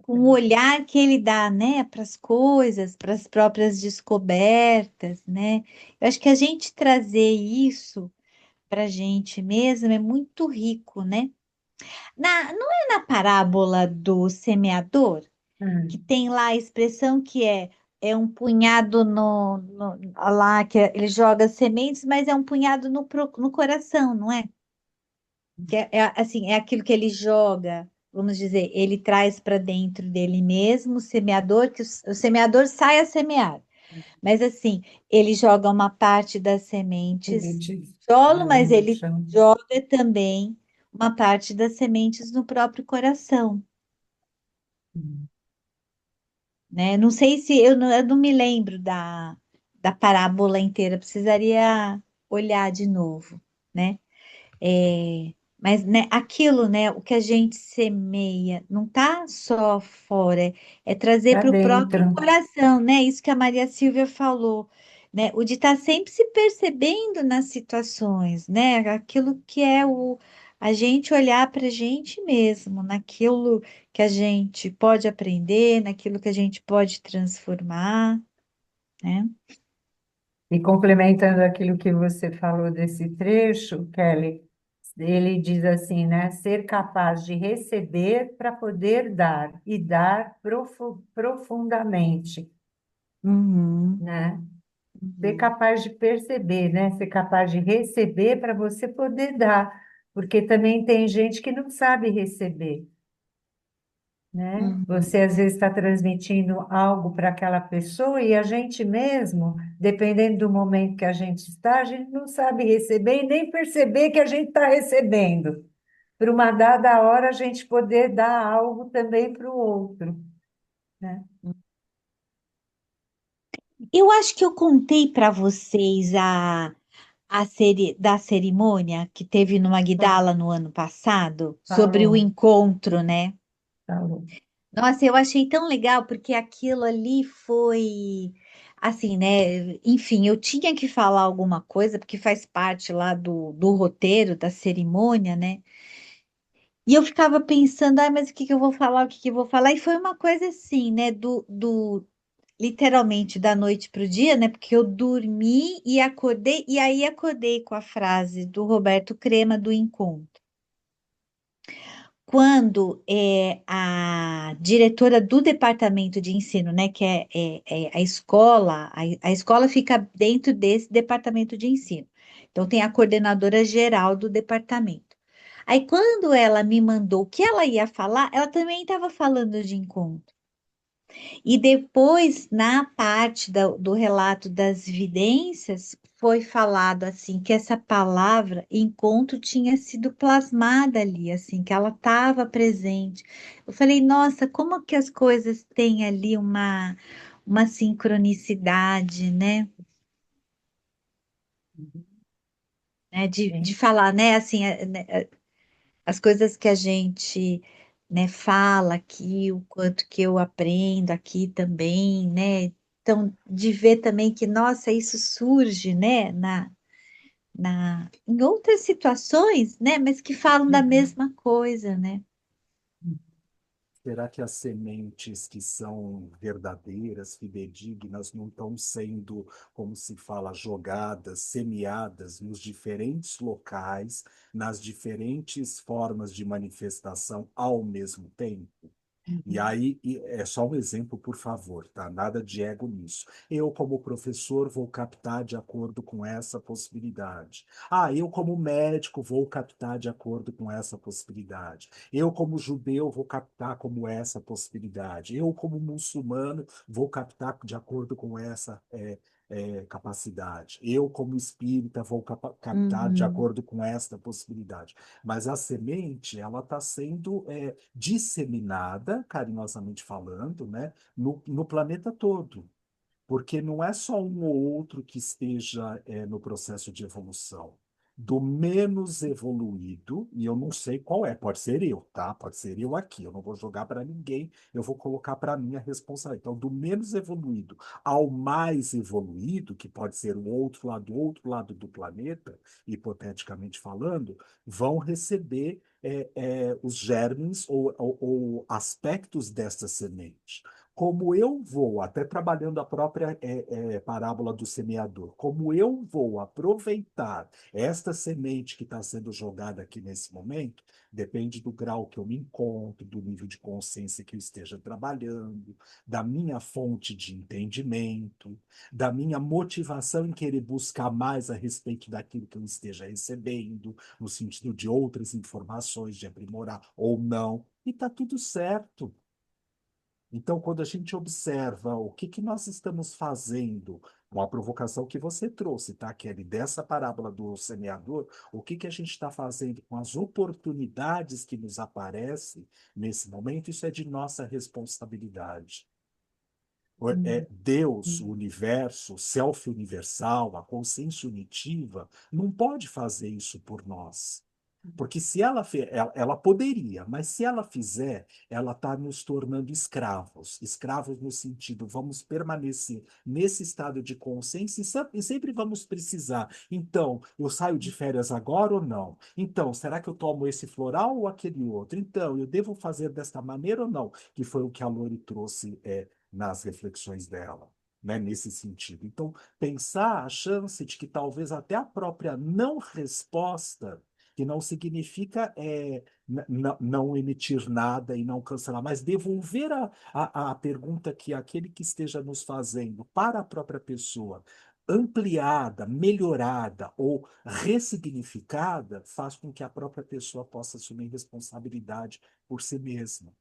Com o olhar que ele dá, né, para as coisas, para as próprias descobertas, né? Eu acho que a gente trazer isso para a gente mesmo é muito rico, né? Não é na parábola do semeador, que Hum. tem lá a expressão que é um punhado lá, ele joga sementes, mas é um punhado no coração, não é? Que assim, é aquilo que ele joga, vamos dizer, ele traz para dentro dele mesmo, o semeador, que o semeador sai a semear. Mas assim, ele joga uma parte das sementes Sementes no solo, mas no ele chão. joga também uma parte das sementes no próprio coração, Hum. né? Não sei se eu não me lembro da parábola inteira, precisaria olhar de novo, né? Mas né, aquilo, né, o que a gente semeia, não tá só fora, é trazer Tá para o próprio dentro. coração, né? Isso que a Maria Silvia falou, né? O de estar sempre se percebendo nas situações, né? Aquilo que é a gente olhar para a gente mesmo, naquilo que a gente pode aprender, naquilo que a gente pode transformar, né? E complementando aquilo que você falou desse trecho, Kelly, ele diz assim, né? Ser capaz de receber para poder dar, e dar profundamente, Uhum, né? Ser uhum, capaz de perceber, né? Ser capaz de receber para você poder dar, porque também tem gente que não sabe receber, né? uhum, Você às vezes está transmitindo algo para aquela pessoa e a gente mesmo, dependendo do momento que a gente está, a gente não sabe receber e nem perceber que a gente está recebendo. Para uma dada hora a gente poder dar algo também para o outro, né? eu acho que eu contei para vocês da cerimônia que teve no Magdala no ano passado, sobre o Falou, encontro, né? falou. Nossa, eu achei tão legal porque aquilo ali foi assim, né? Enfim, eu tinha que falar alguma coisa porque faz parte lá do roteiro da cerimônia, né? E eu ficava pensando, ai, mas o que que eu vou falar, o que que eu vou falar? E foi uma coisa assim, né? Literalmente da noite para o dia, né? Porque eu dormi e acordei, e aí acordei com a frase do Roberto Crema do encontro. Quando a diretora do departamento de ensino, né, que é a escola, a escola fica dentro desse departamento de ensino. Então, tem a coordenadora geral do departamento. Aí, quando ela me mandou o que ela ia falar, ela também estava falando de encontro. E depois, na parte do relato das evidências, foi falado assim que essa palavra encontro tinha sido plasmada ali, assim, que ela estava presente. Eu falei, nossa, como que as coisas têm ali uma sincronicidade, né? De Sim. falar, né, assim, as coisas que a gente, né, fala aqui, o quanto que eu aprendo aqui também, né? Então, de ver também que, nossa, isso surge, né, em outras situações, né, mas que falam da Uhum. mesma coisa, né? Será que as sementes que são verdadeiras, fidedignas, não estão sendo, como se fala, jogadas, semeadas nos diferentes locais, nas diferentes formas de manifestação ao mesmo tempo? E Uhum. aí, é só um exemplo, por favor, tá? Nada de ego nisso. Eu, como professor, vou captar de acordo com essa possibilidade. Ah, eu, como médico, vou captar de acordo com essa possibilidade. Eu, como judeu, vou captar como essa possibilidade. Eu, como muçulmano, vou captar de acordo com essa capacidade. Eu, como espírita, vou captar de Uhum, acordo com esta possibilidade. Mas a semente, ela está sendo disseminada, carinhosamente falando, né, no planeta todo. Porque não é só um ou outro que esteja no processo de evolução. do menos evoluído, e eu não sei qual é, pode ser eu, tá? Pode ser eu aqui, eu não vou jogar para ninguém, eu vou colocar para mim a responsabilidade. Então, do menos evoluído ao mais evoluído, que pode ser o outro lado do planeta, hipoteticamente falando, vão receber os germes ou aspectos desta semente. Como eu vou, até trabalhando a própria parábola do semeador, como eu vou aproveitar esta semente que está sendo jogada aqui nesse momento, depende do grau que eu me encontro, do nível de consciência que eu esteja trabalhando, da minha fonte de entendimento, da minha motivação em querer buscar mais a respeito daquilo que eu esteja recebendo, no sentido de outras informações, de aprimorar ou não, e está tudo certo. Então, quando a gente observa o que que nós estamos fazendo, uma provocação que você trouxe, tá, Kelly, dessa parábola do semeador, o que que a gente está fazendo com as oportunidades que nos aparecem nesse momento, isso é de nossa responsabilidade. Hum, Deus, o hum, universo, o self universal, a consciência unitiva, não pode fazer isso por nós. Porque se ela poderia, mas se ela fizer, ela está nos tornando escravos. Escravos no sentido, vamos permanecer nesse estado de consciência e sempre vamos precisar. Então, eu saio de férias agora ou não? Então, será que eu tomo esse floral ou aquele outro? Então, eu devo fazer desta maneira ou não? Que foi o que a Lori trouxe nas reflexões dela. Né, nesse sentido. Então, pensar a chance de que talvez até a própria não resposta que não significa não emitir nada e não cancelar, mas devolver a pergunta que aquele que esteja nos fazendo para a própria pessoa, ampliada, melhorada ou ressignificada, faz com que a própria pessoa possa assumir responsabilidade por si mesma.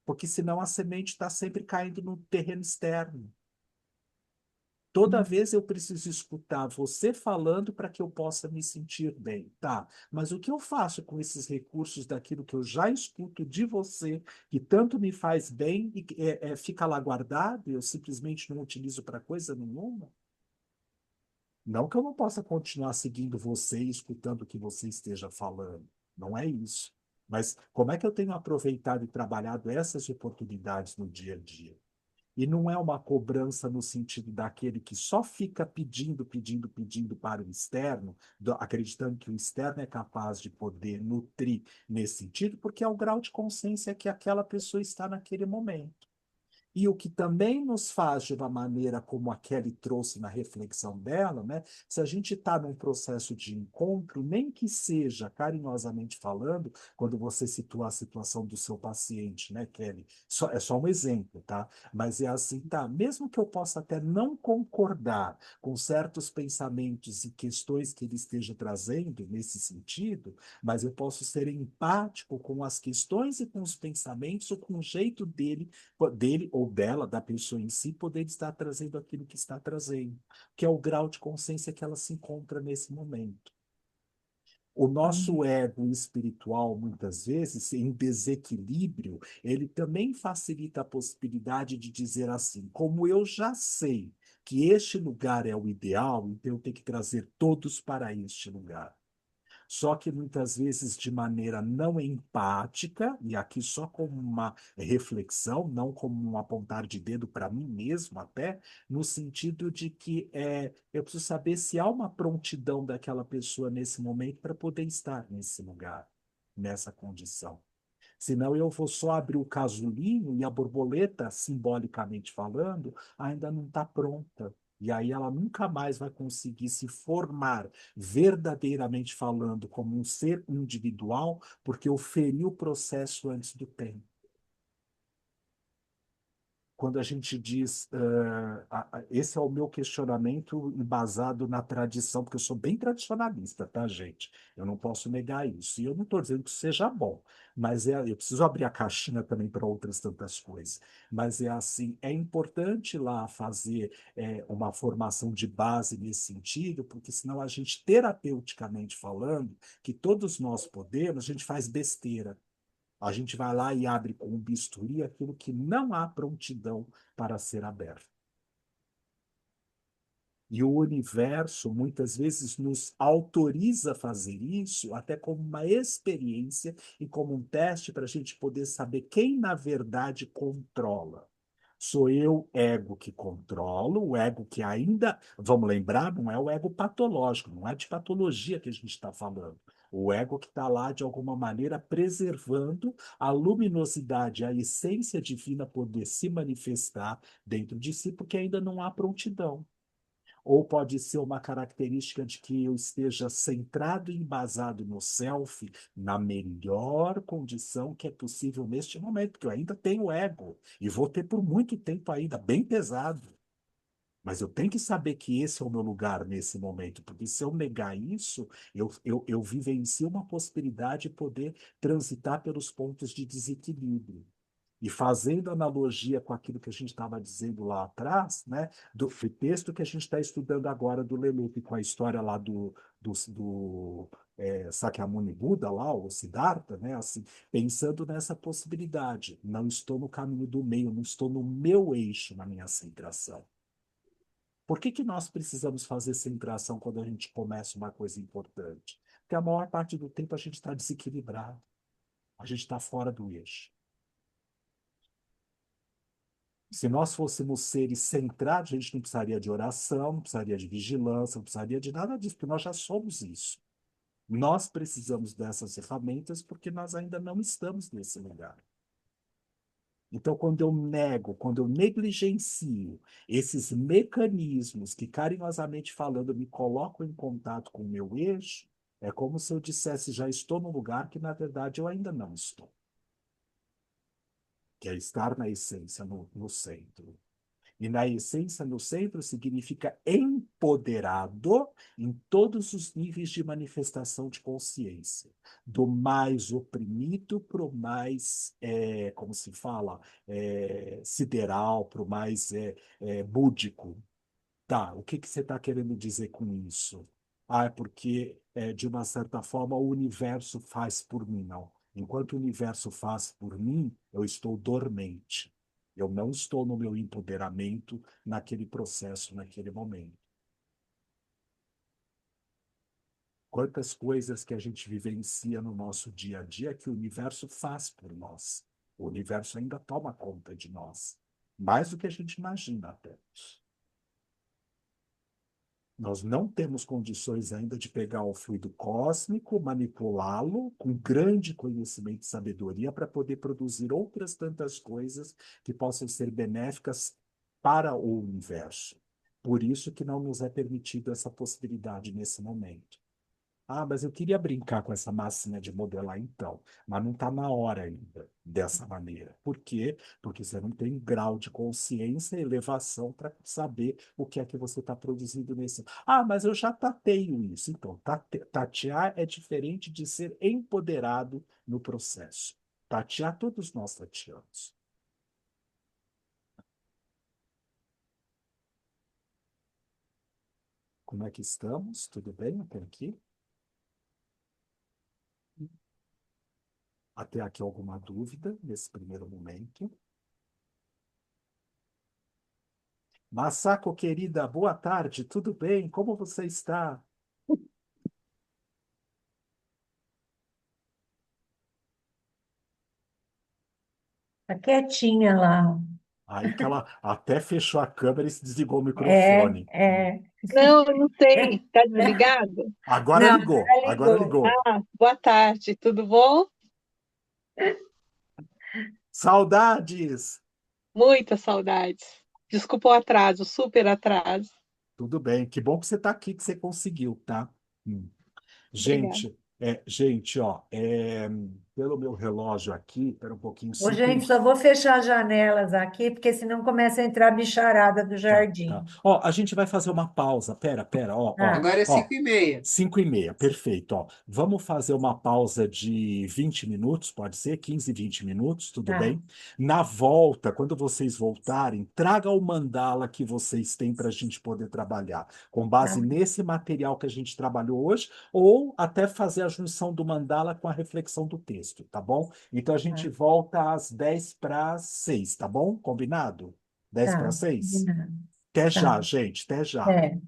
Porque senão a semente está sempre caindo no terreno externo. Toda hum. vez eu preciso escutar você falando para que eu possa me sentir bem, tá? Mas o que eu faço com esses recursos daquilo que eu já escuto de você, que tanto me faz bem e que, fica lá guardado e eu simplesmente não utilizo para coisa nenhuma? Não que eu não possa continuar seguindo você e escutando o que você esteja falando. Não é isso. Mas como é que eu tenho aproveitado e trabalhado essas oportunidades no dia a dia? E não é uma cobrança no sentido daquele que só fica pedindo, pedindo, pedindo para o externo, acreditando que o externo é capaz de poder nutrir nesse sentido, porque é o grau de consciência que aquela pessoa está naquele momento. E o que também nos faz, de uma maneira como a Kelly trouxe na reflexão dela, né? Se a gente está num processo de encontro, nem que seja carinhosamente falando, quando você situa a situação do seu paciente, né, Kelly? É só um exemplo, tá? Mas é assim, tá? Mesmo que eu possa até não concordar com certos pensamentos e questões que ele esteja trazendo nesse sentido, mas eu posso ser empático com as questões e com os pensamentos ou com o jeito dele ou dela, da pessoa em si, poder estar trazendo aquilo que está trazendo, que é o grau de consciência que ela se encontra nesse momento. O nosso ego espiritual, muitas vezes, em desequilíbrio, ele também facilita a possibilidade de dizer assim: como eu já sei que este lugar é o ideal, então eu tenho que trazer todos para este lugar. Só que muitas vezes de maneira não empática, e aqui só como uma reflexão, não como um apontar de dedo para mim mesmo, até, no sentido de que eu preciso saber se há uma prontidão daquela pessoa nesse momento para poder estar nesse lugar, nessa condição. Senão eu vou só abrir o casulinho e a borboleta, simbolicamente falando, ainda não está pronta. E aí ela nunca mais vai conseguir se formar, verdadeiramente falando, como um ser individual, porque eu feri o processo antes do tempo. Quando a gente diz, esse é o meu questionamento embasado na tradição, porque eu sou bem tradicionalista, tá, gente? Eu não posso negar isso. E eu não estou dizendo que isso seja bom, mas eu preciso abrir a caixinha também para outras tantas coisas. Mas é assim, é importante lá fazer uma formação de base nesse sentido, porque senão a gente, terapeuticamente falando, que todos nós podemos, a gente faz besteira. A gente vai lá e abre com um bisturi aquilo que não há prontidão para ser aberto. E o universo, muitas vezes, nos autoriza a fazer isso, até como uma experiência e como um teste para a gente poder saber quem, na verdade, controla. Sou eu, ego, que controlo, o ego que ainda, vamos lembrar, não é o ego patológico, não é de patologia que a gente está falando. O ego que está lá, de alguma maneira, preservando a luminosidade, a essência divina poder se manifestar dentro de si, porque ainda não há prontidão. Ou pode ser uma característica de que eu esteja centrado e embasado no self, na melhor condição que é possível neste momento, porque eu ainda tenho ego e vou ter por muito tempo ainda, bem pesado. Mas eu tenho que saber que esse é o meu lugar nesse momento, porque se eu negar isso, eu vivencio uma possibilidade de poder transitar pelos pontos de desequilíbrio. E fazendo analogia com aquilo que a gente estava dizendo lá atrás, né, do texto que a gente está estudando agora do Leloup, com a história lá do Sakyamuni Buda, lá, o Siddhartha, né, assim, pensando nessa possibilidade. Não estou no caminho do meio, não estou no meu eixo, na minha centração. Por que que nós precisamos fazer centração quando a gente começa uma coisa importante? Porque a maior parte do tempo a gente está desequilibrado, a gente está fora do eixo. Se nós fôssemos seres centrados, a gente não precisaria de oração, não precisaria de vigilância, não precisaria de nada disso, porque nós já somos isso. Nós precisamos dessas ferramentas porque nós ainda não estamos nesse lugar. Então, quando eu nego, quando eu negligencio esses mecanismos que, carinhosamente falando, me colocam em contato com o meu eixo, é como se eu dissesse, já estou no lugar que, na verdade, eu ainda não estou. Que é estar na essência, no centro. E na essência, no centro, significa empoderado em todos os níveis de manifestação de consciência. Do mais oprimido para o mais, como se fala, sideral, para o mais búdico. Tá, o que que você está querendo dizer com isso? Ah, é porque, de uma certa forma, o universo faz por mim, não. Enquanto o universo faz por mim, eu estou dormente. Eu não estou no meu empoderamento naquele processo, naquele momento. Quantas coisas que a gente vivencia no nosso dia a dia que o universo faz por nós. O universo ainda toma conta de nós. Mais do que a gente imagina até. Nós não temos condições ainda de pegar o fluido cósmico, manipulá-lo com grande conhecimento e sabedoria para poder produzir outras tantas coisas que possam ser benéficas para o universo. Por isso que não nos é permitido essa possibilidade nesse momento. Ah, mas eu queria brincar com essa máquina de modelar então, mas não está na hora ainda dessa maneira. Por quê? Porque você não tem grau de consciência e elevação para saber o que é que você está produzindo nesse. Ah, mas eu já tateio isso. Então, tatear é diferente de ser empoderado no processo. Tatear, todos nós tateamos. Como é que estamos? Tudo bem até aqui? Até aqui alguma dúvida nesse primeiro momento? Masako, querida, boa tarde, tudo bem? Como você está? Tá quietinha lá. Aí que ela até fechou a câmera e se desligou o É, microfone. é. Não, não sei. Tá desligado? Agora Não, ligou, ela agora ligou. ligou. Ah, boa tarde, tudo bom? Saudades! Muitas saudades. Desculpa o atraso, super atraso. Tudo bem, que bom que você está aqui, que você conseguiu, tá? Hum. Obrigada. Gente, ó, pelo meu relógio aqui, espera um pouquinho, Ô, 5 gente, só vou fechar as janelas aqui, porque senão começa a entrar a bicharada do Tá, tá. jardim. Ó, a gente vai fazer uma pausa. Pera, Ah, Agora é ó. 5h30. 5h30, perfeito, ó. Vamos fazer uma pausa de 20 minutos, pode ser? 15, 20 minutos, tudo tá, bem? Na volta, quando vocês voltarem, traga o mandala que vocês têm para a gente poder trabalhar, com base tá, nesse material que a gente trabalhou hoje, ou até fazer a junção do mandala com a reflexão do texto, tá bom? Então a gente tá, volta às 10 para 6, tá bom? Combinado? 10 para tá, 6. combinado. Até Tá, já, gente, até já. é.